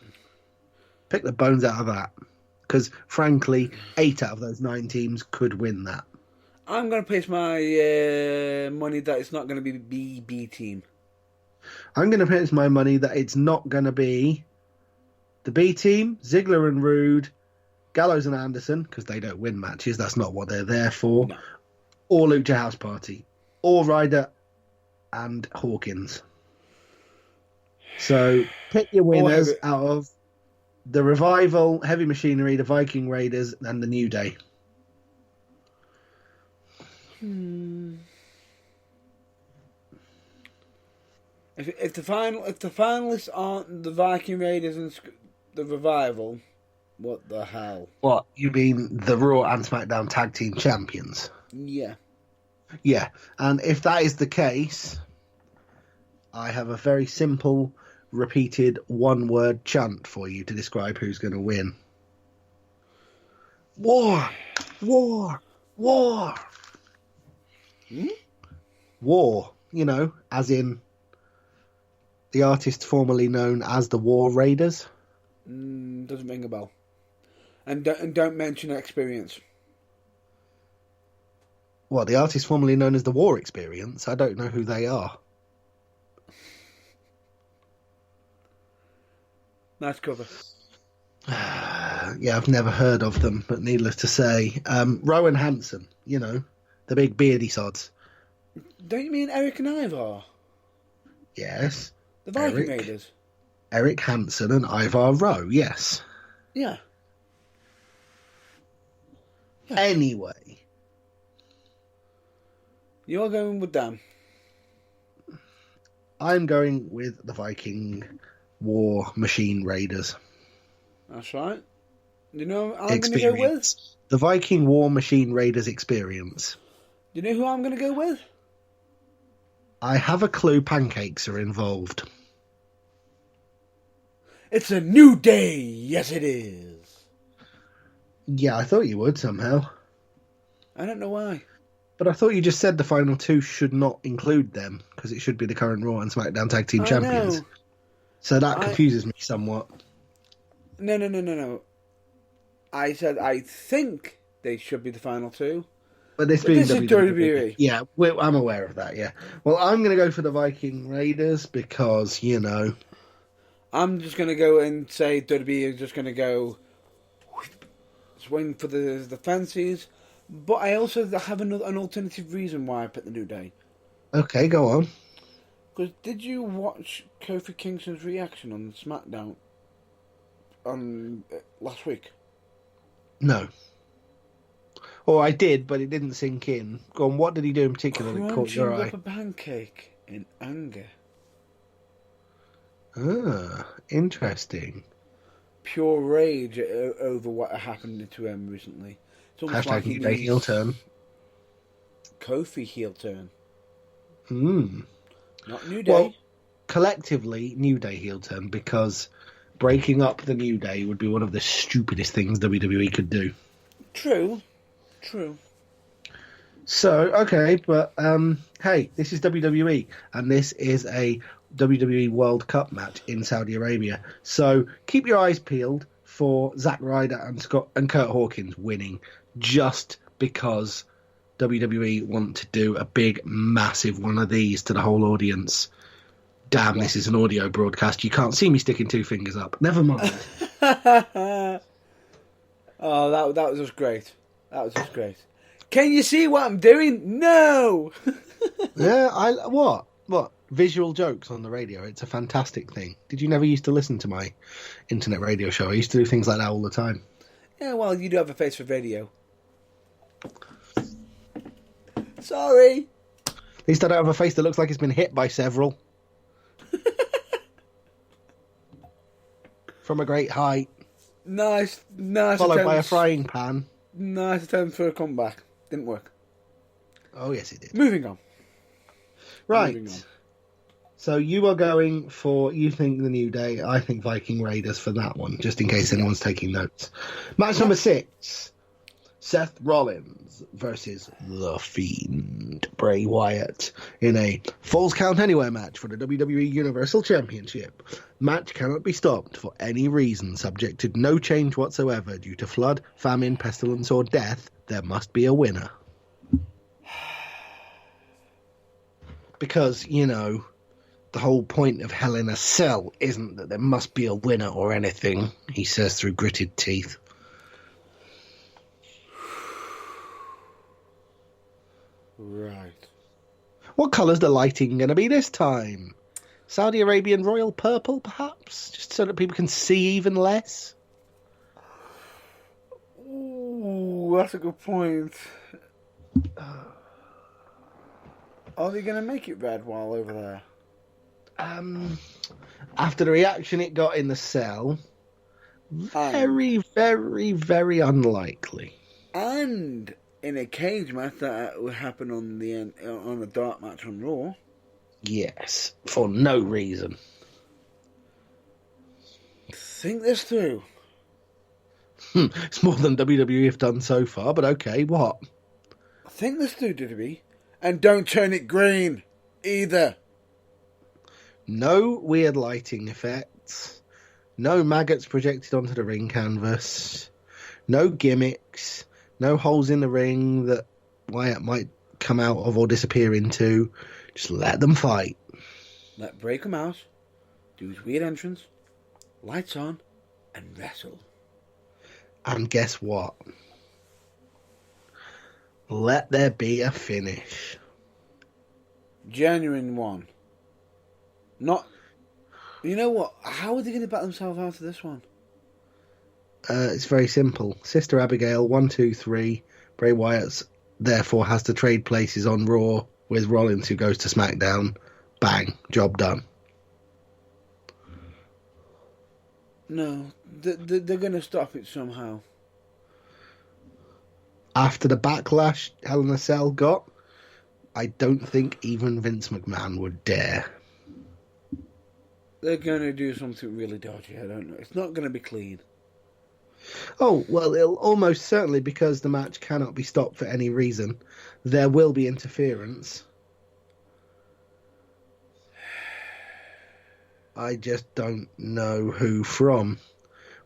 Pick the bones out of that. Because, frankly, 8 out of those 9 teams could win that. I'm going to place my money that it's not going to be B team. I'm going to place my money that it's not going to be the B-Team, Ziggler and Rude, Gallows and Anderson, because they don't win matches, that's not what they're there for, No. or Lucha House Party, or Ryder and Hawkins. So pick your winners out of the Revival, Heavy Machinery, the Viking Raiders, and the New Day. If the finalists aren't the Viking Raiders and the Revival, what the hell? What, you mean the Raw and SmackDown Tag Team Champions? Yeah. Yeah, and if that is the case, I have a very simple, repeated one-word chant for you to describe who's going to win. War! War! War! War, you know, as in the artist formerly known as the War Raiders. Doesn't ring a bell. And don't mention experience. What, the artist formerly known as the War Experience? I don't know who they are. Nice cover. Yeah, I've never heard of them, but needless to say, Rowan Hansen, you know, the big beardy sods. Don't you mean Eric and Ivar? Yes. The Viking Eric. Raiders? Eric Hansen and Ivar Rowe, yes. Yeah. Anyway, You're going with them. I'm going with the Viking War Machine Raiders. That's right. You know who I'm going to go with? The Viking War Machine Raiders experience. You know who I'm going to go with? I have a clue pancakes are involved. It's a new day. Yes, it is. Yeah, I thought you would somehow. I don't know why. But I thought you just said the final two should not include them because it should be the current Raw and SmackDown Tag Team I Champions. know. So that confuses me somewhat. No. I said I think they should be the final two. But this But being this is WWE. Yeah, I'm aware of that, yeah. Well, I'm going to go for the Viking Raiders because, I'm just going to go and say WWE is just going to go swing for the fancies. But I also have an alternative reason why I picked the New Day. Okay, go on. Because did you watch Kofi Kingston's reaction on SmackDown on last week? No. Or I did, but it didn't sink in. Go on, what did he do in particular that caught your Crunching eye? up a pancake in anger. Ah, interesting. Pure rage over what happened to him recently. It's almost Hashtag like New Day heel turn. Kofi heel turn. Not New Day. Well, collectively, New Day heel turn because breaking up the New Day would be one of the stupidest things WWE could do. True. So, okay, but hey, this is WWE, and this is a WWE World Cup match in Saudi Arabia. So keep your eyes peeled for Zack Ryder and Kurt Hawkins winning, just because WWE want to do a big, massive one of these to the whole audience. Damn, this is an audio broadcast. You can't see me sticking two fingers up. Never mind. Oh, that was just great. That was just great. Can you see what I'm doing? No! Yeah, what? Visual jokes on the radio. It's a fantastic thing. Did you never used to listen to my internet radio show? I used to do things like that all the time. Yeah, well, you do have a face for video. Sorry. At least I don't have a face that looks like it's been hit by several. From a great height. Nice Followed by a attempt. frying pan. Nice attempt for a comeback. Didn't work. Oh, yes, it did. Moving on. Right. Moving on. So you are going for, you think the New Day, I think Viking Raiders for that one, just in case anyone's taking notes. Match number 6. Seth Rollins versus The Fiend, Bray Wyatt, in a Falls Count Anywhere match for the WWE Universal Championship. Match cannot be stopped for any reason, subject to no change whatsoever due to flood, famine, pestilence, or death. There must be a winner. Because, the whole point of Hell in a Cell isn't that there must be a winner or anything, he says through gritted teeth. Right. What colour's the lighting going to be this time? Saudi Arabian royal purple, perhaps? Just so that people can see even less? Ooh, that's a good point. Are they going to make it red while over there? After the reaction it got in the cell, very, very, very unlikely. And in a cage match that would happen on a dark match on Raw. Yes, for no reason. Think this through. It's more than WWE have done so far, but okay, what? Think this through, WWE. And don't turn it green, either. No weird lighting effects. No maggots projected onto the ring canvas. No gimmicks. No holes in the ring that Wyatt might come out of or disappear into. Just let them fight. Let Bray come out, do his weird entrance, lights on, and wrestle. And guess what? Let there be a finish. Genuine one. Not... You know what? How are they going to back themselves out of this one? It's very simple. Sister Abigail, 1, 2, 3. Bray Wyatt therefore has to trade places on Raw with Rollins, who goes to SmackDown. Bang. Job done. No. They're going to stop it somehow. After the backlash Hell in a Cell got, I don't think even Vince McMahon would dare. They're going to do something really dodgy. I don't know. It's not going to be clean. Oh, well, it'll almost certainly, because the match cannot be stopped for any reason, there will be interference. I just don't know who from.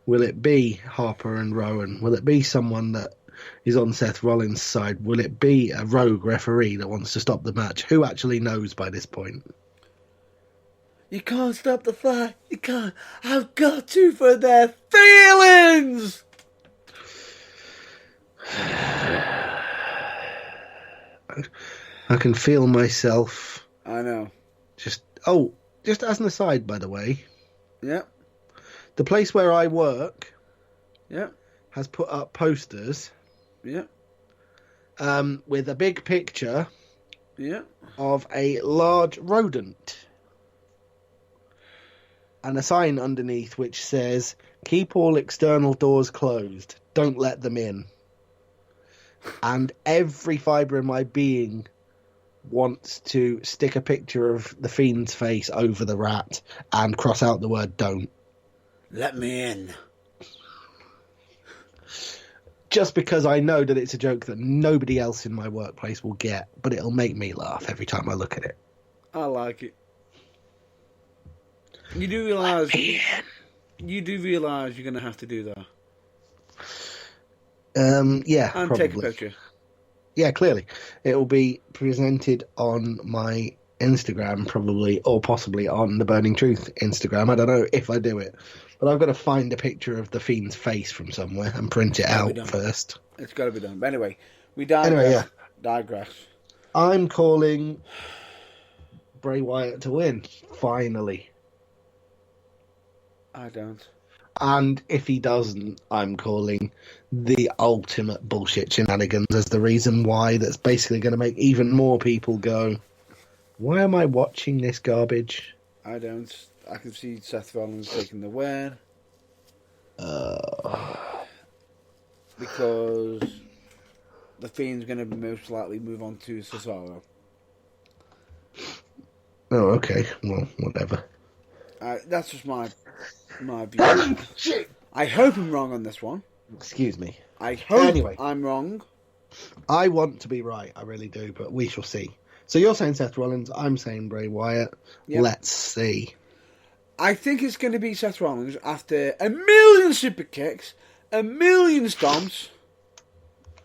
Will it be Harper and Rowan? Will it be someone that is on Seth Rollins' side? Will it be a rogue referee that wants to stop the match? Who actually knows by this point? You can't stop the fight. You can't. I've got to for their feelings. I can feel myself. I know. Just as an aside, by the way, Yeah. the place where I work Yeah. has put up posters Yeah. with a big picture Yeah. of a large rodent and a sign underneath which says, "Keep all external doors closed. Don't let them in." And every fibre in my being wants to stick a picture of the Fiend's face over the rat and cross out the word "don't." Let me in. Just because I know that it's a joke that nobody else in my workplace will get, but it'll make me laugh every time I look at it. I like it. You do realise you're going to have to do that. Yeah, And probably. take a picture. Yeah, clearly. It will be presented on my Instagram, probably, or possibly on the Burning Truth Instagram. I don't know if I do it. But I've got to find a picture of the Fiend's face from somewhere and print it out first. It's got to be done. But anyway, we digress. I'm calling Bray Wyatt to win, finally. I don't. And if he doesn't, I'm calling the ultimate bullshit shenanigans as the reason why, that's basically going to make even more people go, why am I watching this garbage? I don't. I can see Seth Rollins taking the win. Because the Fiend's going to most likely move on to Cesaro. Oh, okay. Well, whatever. That's just my view. I hope I'm wrong on this one. Excuse me. I hope Anyway. I'm wrong. I want to be right, I really do, but we shall see. So you're saying Seth Rollins, I'm saying Bray Wyatt. Yep. Let's see. I think it's going to be Seth Rollins after 1,000,000 super kicks, 1,000,000 stomps,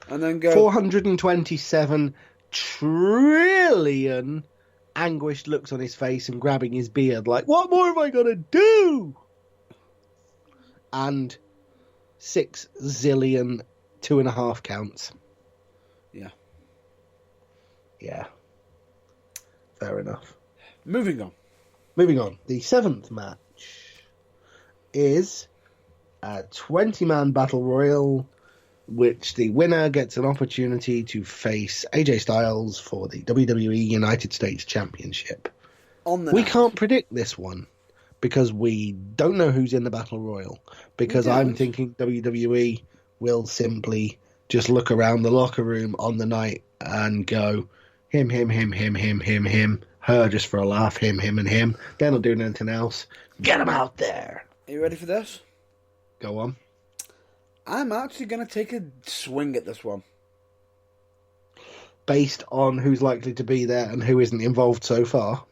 and then go 427 trillion anguished looks on his face and grabbing his beard like, what more have I got to do? And 6 zillion 2.5 counts. Yeah. Yeah. Fair enough. Moving on. Moving on. The 7th match is a 20-man battle royal, which the winner gets an opportunity to face AJ Styles for the WWE United States Championship. We can't predict this one because we don't know who's in the battle royal. Because I'm thinking WWE will simply just look around the locker room on the night and go, him, her just for a laugh, him, and him. They're not doing anything else. Get them out there. Are you ready for this? Go on. I'm actually going to take a swing at this one. Based on who's likely to be there and who isn't involved so far?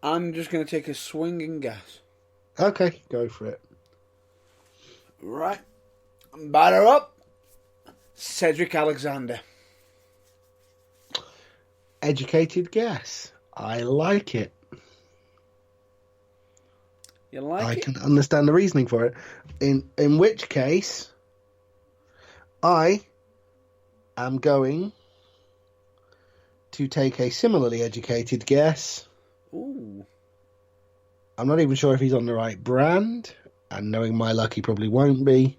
I'm just going to take a swinging guess. Okay, go for it. Right. Batter up. Cedric Alexander. Educated guess. I like it. You like I it? can understand the reasoning for it. In which case, I am going to take a similarly educated guess. Ooh. I'm not even sure if he's on the right brand, and knowing my luck, he probably won't be.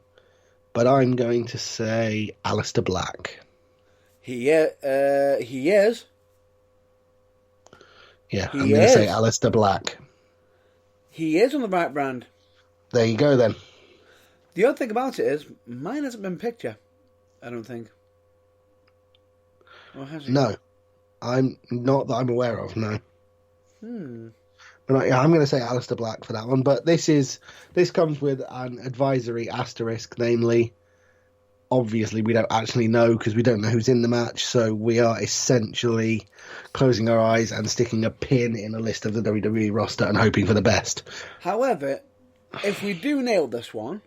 But I'm going to say Aleister Black. He is. Yeah, I'm going to say Aleister Black. He is on the right brand. There you go, then. The other thing about it is, mine hasn't been picked yet. I don't think. Or has it? No. I'm not that I'm aware of, no. But yeah, I'm going to say Alistair Black for that one. But this comes with an advisory asterisk, namely, obviously we don't actually know because we don't know who's in the match, so we are essentially closing our eyes and sticking a pin in a list of the WWE roster and hoping for the best. However, if we do nail this one,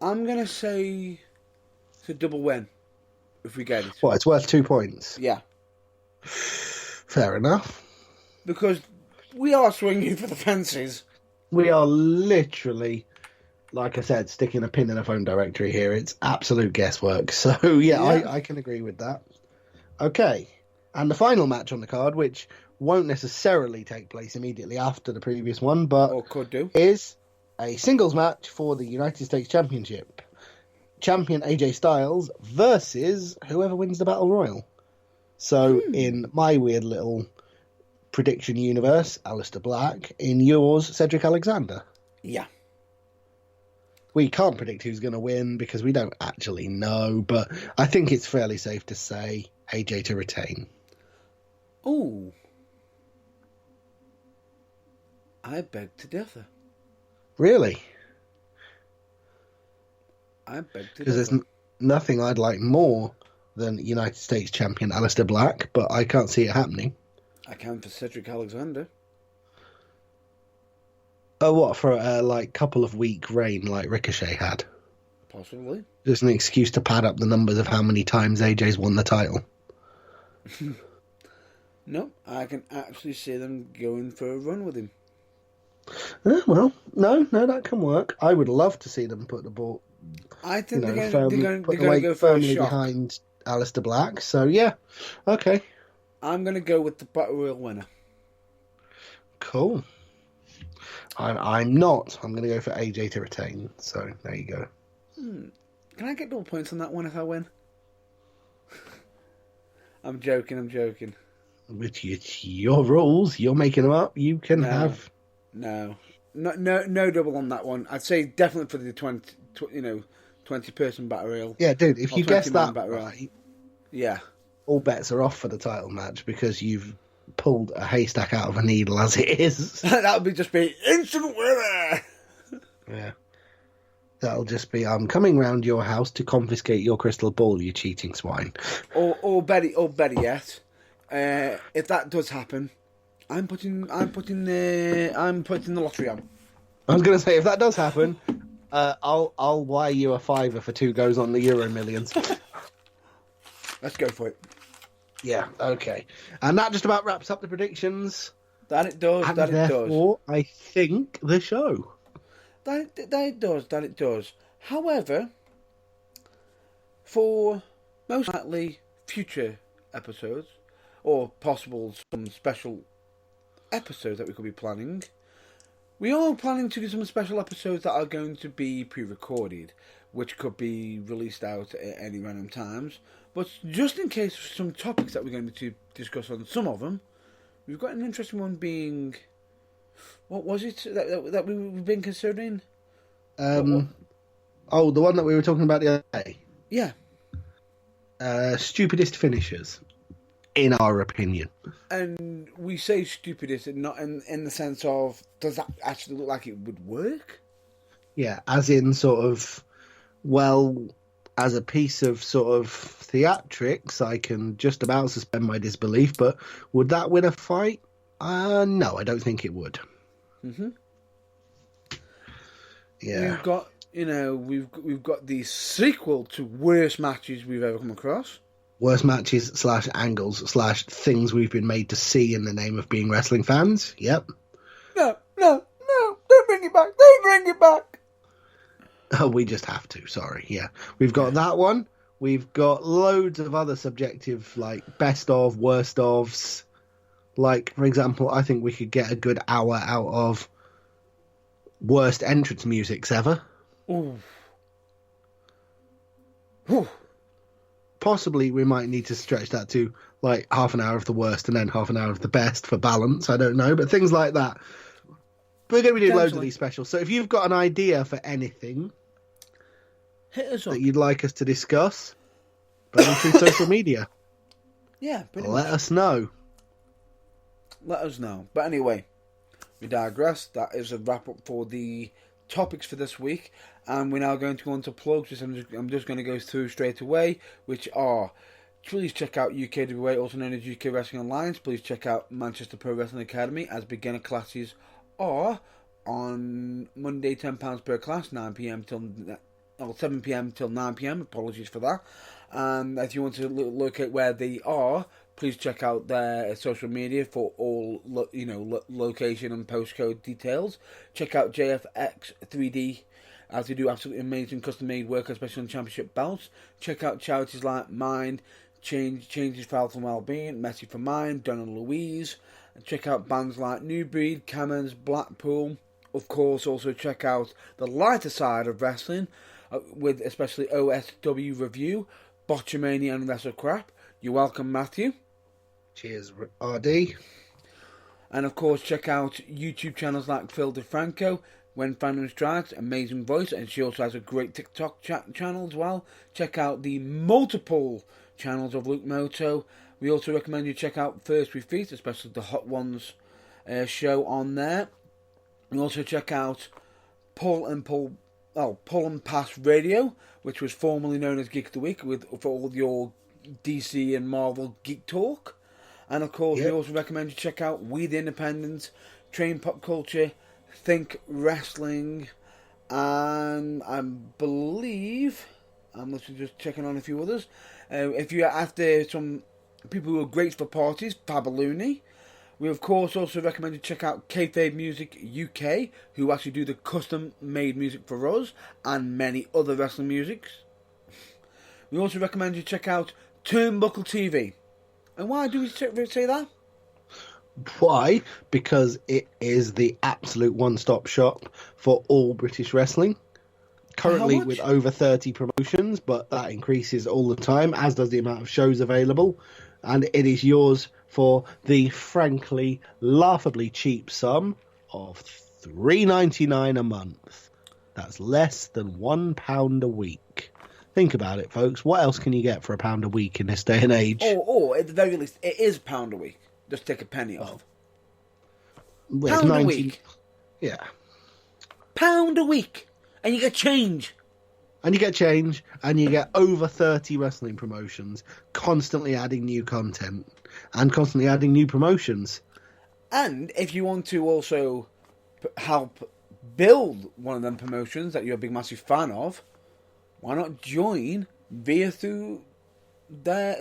I'm going to say it's a double win if we get it. Well, it's worth 2 points. Yeah. Fair enough. Because we are swinging for the fences. We are literally, like I said, sticking a pin in a phone directory here. It's absolute guesswork. So, yeah. I can agree with that. Okay. And the final match on the card, which won't necessarily take place immediately after the previous one, but or could do, is a singles match for the United States Championship. Champion AJ Styles versus whoever wins the Battle Royal. So, in my weird little prediction universe, Alistair Black. In yours, Cedric Alexander. Yeah. We can't predict who's going to win because we don't actually know, but I think it's fairly safe to say AJ to retain. Ooh. I beg to differ. Really? I beg to differ. Because there's nothing I'd like more than United States champion Alistair Black, but I can't see it happening. I can for Cedric Alexander. Oh, what, for a couple of week reign like Ricochet had? Possibly. Just an excuse to pad up the numbers of how many times AJ's won the title. No, I can actually see them going for a run with him. Well, no, that can work. I would love to see them put the ball. I think they're firmly, going put to the weight go for a firmly shock. behind Alistair Black. So yeah, okay, I'm going to go with the Battle Royal winner. cool. I'm not. I'm going to go for AJ to retain. So there you go. Can I get double points on that one if I win? I'm joking. Which it's your rules. You're making them up. You can have. No double on that one. I'd say definitely for the 20 person battle royal. Yeah, dude. If Or you guess 20-man that battle royal. right, Yeah. all bets are off for the title match because you've pulled a haystack out of a needle as it is. That would just be instant winner. Yeah. That'll just be, I'm coming round your house to confiscate your crystal ball, you cheating swine. Or better yet, if that does happen, I'm putting the lottery on. I was going to say, if that does happen, I'll wire you a fiver for 2 goes on the Euro Millions. Let's go for it. Yeah, okay. And that just about wraps up the predictions. That it does. And That it does. therefore, I think the show. That it does. However, for most likely future episodes, or possible some special episodes that we could be planning, we are planning to do some special episodes that are going to be pre-recorded, which could be released out at any random times. But just in case for some topics that we're going to discuss on some of them, we've got an interesting one being... What was it that we've been considering? Oh, the one that we were talking about the other day. Yeah. Stupidest finishers, in our opinion. And we say stupidest, and not in the sense of, does that actually look like it would work? Yeah, as in sort of, well, as a piece of sort of theatrics, I can just about suspend my disbelief, but would that win a fight? No, I don't think it would. Mm-hmm. Yeah. We've got the sequel to worst matches we've ever come across. Worst matches / angles / things we've been made to see in the name of being wrestling fans. Yep. No, don't bring it back. Oh, we just have to, sorry. Yeah. We've got that one. We've got loads of other subjective, like, best of, worst ofs. Like, for example, I think we could get a good hour out of worst entrance musics ever. Ooh. Possibly we might need to stretch that to, like, half an hour of the worst and then half an hour of the best for balance. I don't know, but things like that. We're going to be doing loads of these specials. So if you've got an idea for anything hit us up that you'd like us to discuss, put it through social media. Yeah, Let us know. let us know. But anyway, we digress. That is a wrap up for the topics for this week, and we're now going to go on to plugs, which I'm just going to go through straight away, which are: please check out UKWA, also known as UK Wrestling Alliance. Please check out Manchester Pro Wrestling Academy, as beginner classes are on Monday, £10 per class, 9pm till 7pm till 9pm. Apologies for that. And if you want to locate where they are, please check out their social media for all location and postcode details. Check out JFX 3D, as they do absolutely amazing custom-made work, especially on championship belts. Check out charities like Mind, Changes for Health and Wellbeing, Messi for Mind, Donna Louise. And check out bands like New Breed, Cameron's, Blackpool. Of course, also check out the lighter side of wrestling, with especially OSW Review, Botchamania and Wrestle Crap. You're welcome, Matthew. Cheers, RD. And of course, check out YouTube channels like Phil DeFranco, When Fandom Strikes, amazing voice, and she also has a great TikTok channel as well. Check out the multiple channels of Luke Moto. We also recommend you check out First We Feast, especially the Hot Ones show on there. And also check out Pull and Pass Radio, which was formerly known as Geek of the Week, for all your DC and Marvel geek talk. And of course, we also recommend you check out We the Independents, Train Pop Culture, Think Wrestling, and I believe I'm literally just checking on a few others. If you're after some people who are great for parties, Fabaluni. We of course also recommend you check out Kayfabe Music UK, who actually do the custom-made music for us and many other wrestling musics. We also recommend you check out Turnbuckle TV. And why do we say that? Why? Because it is the absolute one-stop shop for all British wrestling. Currently with over 30 promotions, but that increases all the time, as does the amount of shows available. And it is yours for the frankly, laughably cheap sum of $3.99 a month. That's less than £1 a week. Think about it, folks. What else can you get for £1 a week in this day and age? Or at the very least, it is £1 a week. Just take a penny off. Well, £1 a week. Yeah. £1 a week. And you get change. And you get change, and you get over 30 wrestling promotions, constantly adding new content, and constantly adding new promotions. And if you want to also help build one of them promotions that you're a big, massive fan of, why not join via through their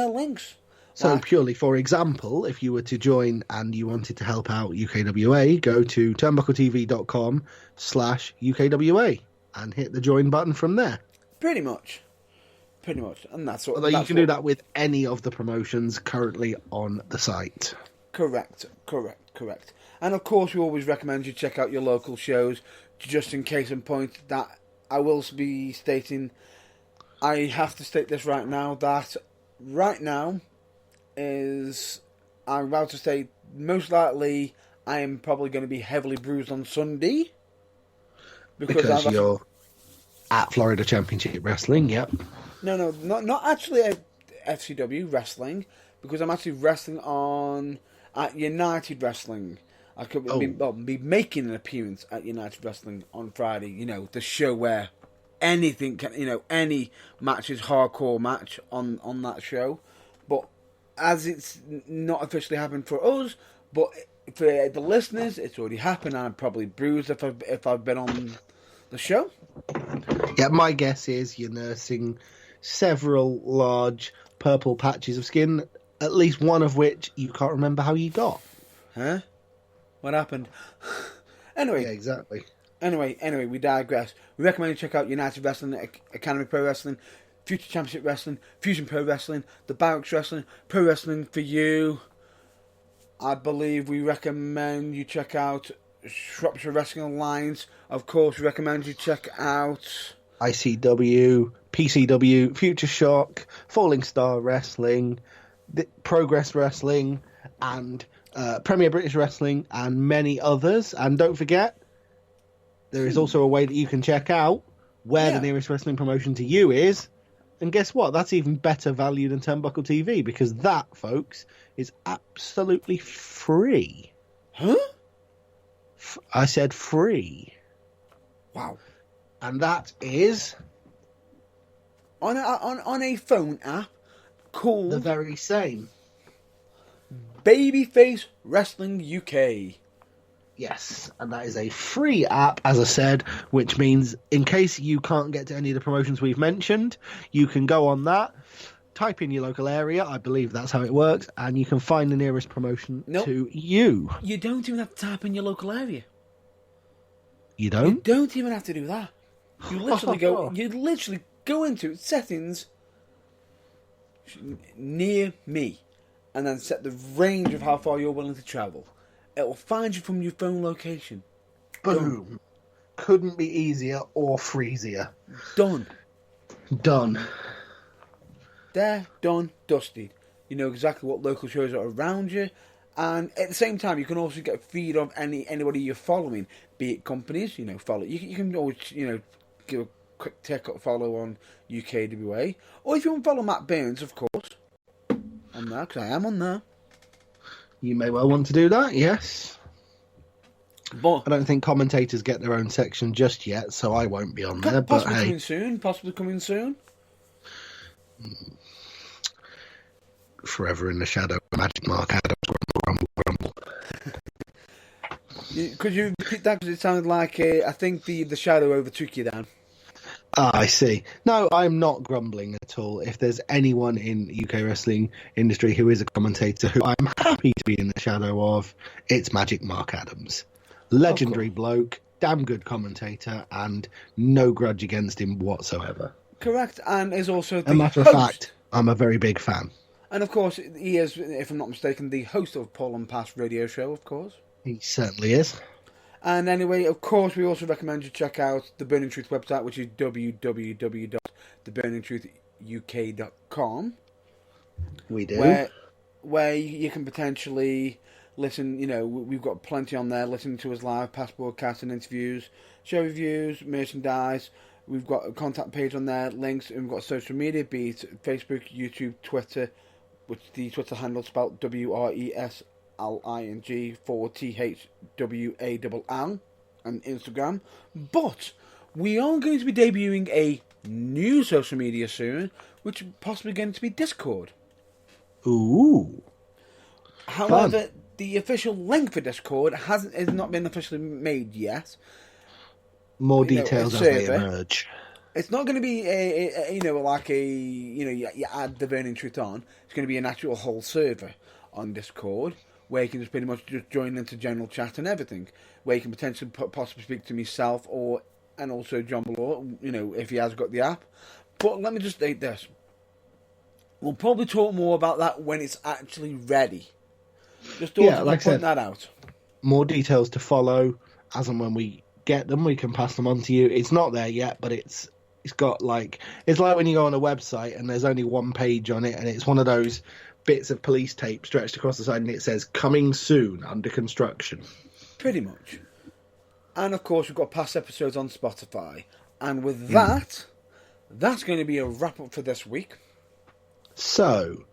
links? So purely, for example, if you were to join and you wanted to help out UKWA, go to turnbuckletv.com/UKWA and hit the join button from there. Pretty much. And that's what. Although you can do that with any of the promotions currently on the site. Correct. And of course, we always recommend you check out your local shows, just in case and point that I will be stating. I have to state this right now, that right now is, I'm about to say, most likely I am probably going to be heavily bruised on Sunday. Because you're at Florida Championship Wrestling, yep. No, not actually at FCW Wrestling, because I'm actually wrestling at United Wrestling. I could be making an appearance at United Wrestling on Friday. You know, the show where anything can, any match is hardcore match on that show. But as it's not officially happened for us, but for the listeners, it's already happened. I'm probably bruised if I've been on the show. Yeah, my guess is you're nursing several large purple patches of skin, at least one of which you can't remember how you got. Huh? What happened? Anyway. Yeah, exactly. Anyway, we digress. We recommend you check out United Wrestling, Academy Pro Wrestling, Future Championship Wrestling, Fusion Pro Wrestling, The Barracks Wrestling, Pro Wrestling for You. I believe we recommend you check out Shropshire Wrestling Alliance. Of course, we recommend you check out ICW, PCW, Future Shock, Falling Star Wrestling, Progress Wrestling, and Premier British Wrestling, and many others. And don't forget, there is also a way that you can check out where the nearest wrestling promotion to you is And guess what? That's even better value than Turnbuckle TV, because that, folks, is absolutely free. Huh? I said free. Wow. And that is On a phone app called the very same. Babyface Wrestling UK. Yes, and that is a free app, as I said, which means in case you can't get to any of the promotions we've mentioned, you can go on that, type in your local area, I believe that's how it works, and you can find the nearest promotion to you. You don't even have to type in your local area. You You don't? don't even have to do that. You literally go into settings near me, and then set the range of how far you're willing to travel. It will find you from your phone location. Boom. Couldn't be easier or freezier. Done. Done. There, done, dusted. You know exactly what local shows are around you, and at the same time, you can also get a feed of anybody you're following, be it companies. Follow. You can always give a quick follow on UKWA, or if you want to follow Matt Burns, of course, on there, because I am on there. You may well want to do that, yes. But I don't think commentators get their own section just yet, so I won't be on there. But hey, possibly coming soon. Forever in the shadow of Magic Mark Adams. Grumble. Could you repeat that? Because it sounded like I think the shadow overtook you down. Ah, I see. No, I'm not grumbling at all. If there's anyone in UK wrestling industry who is a commentator who I'm happy to be in the shadow of, it's Magic Mark Adams. Legendary bloke, damn good commentator, and no grudge against him whatsoever. Correct, and is also the A matter host. of fact, I'm a very big fan. And of course, he is, if I'm not mistaken, the host of Paul and Pass radio show, of course. He certainly is. And anyway, of course, we also recommend you check out the Burning Truth website, which is www.theburningtruthuk.com. We do. Where you can potentially listen, we've got plenty on there, listening to us live, past broadcasts and interviews, show reviews, merchandise. We've got a contact page on there, links, and we've got social media, be it Facebook, YouTube, Twitter, which the Twitter handle is spelled WRESLING4THWALL, and Instagram. But we are going to be debuting a new social media soon, which is possibly going to be Discord. Ooh. However, Fun. the official link for Discord has not been officially made yet. More details as they emerge. It's not going to be you add the Burning Truth on. It's going to be an actual whole server on Discord where you can just pretty much just join into general chat and everything. Where you can potentially possibly speak to myself and also John Below, if he has got the app. But let me just state this: we'll probably talk more about that when it's actually ready. Just point that out. More details to follow as and when we get them. We can pass them on to you. It's not there yet, but it's got it's like when you go on a website and there's only one page on it, and it's one of those bits of police tape stretched across the side, and it says "coming soon, under construction." Pretty much. And of course, we've got past episodes on Spotify. And with that, that's going to be a wrap up for this week. So,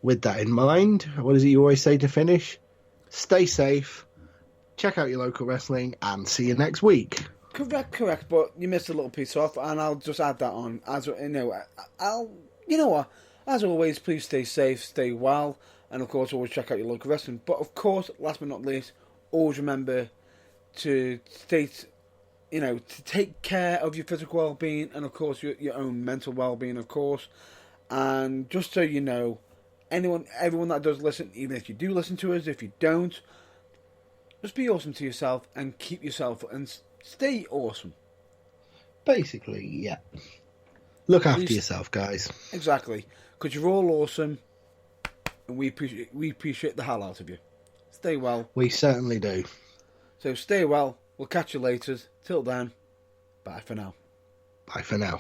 with that in mind, what is it you always say to finish? Stay safe, check out your local wrestling, and see you next week. Correct, but you missed a little piece off, and I'll just add that on. As as always, please stay safe, stay well, and of course, always check out your local wrestling. But of course, last but not least, always remember to to take care of your physical well-being, and of course, your own mental well-being, of course. And just so you know, everyone that does listen, even if you do listen to us, if you don't, just be awesome to yourself and keep yourself and stay awesome. Basically, yeah. Look after yourself, guys. Exactly, because you're all awesome, and we appreciate the hell out of you. Stay well. We certainly do. So stay well. We'll catch you later. Till then, bye for now. Bye for now.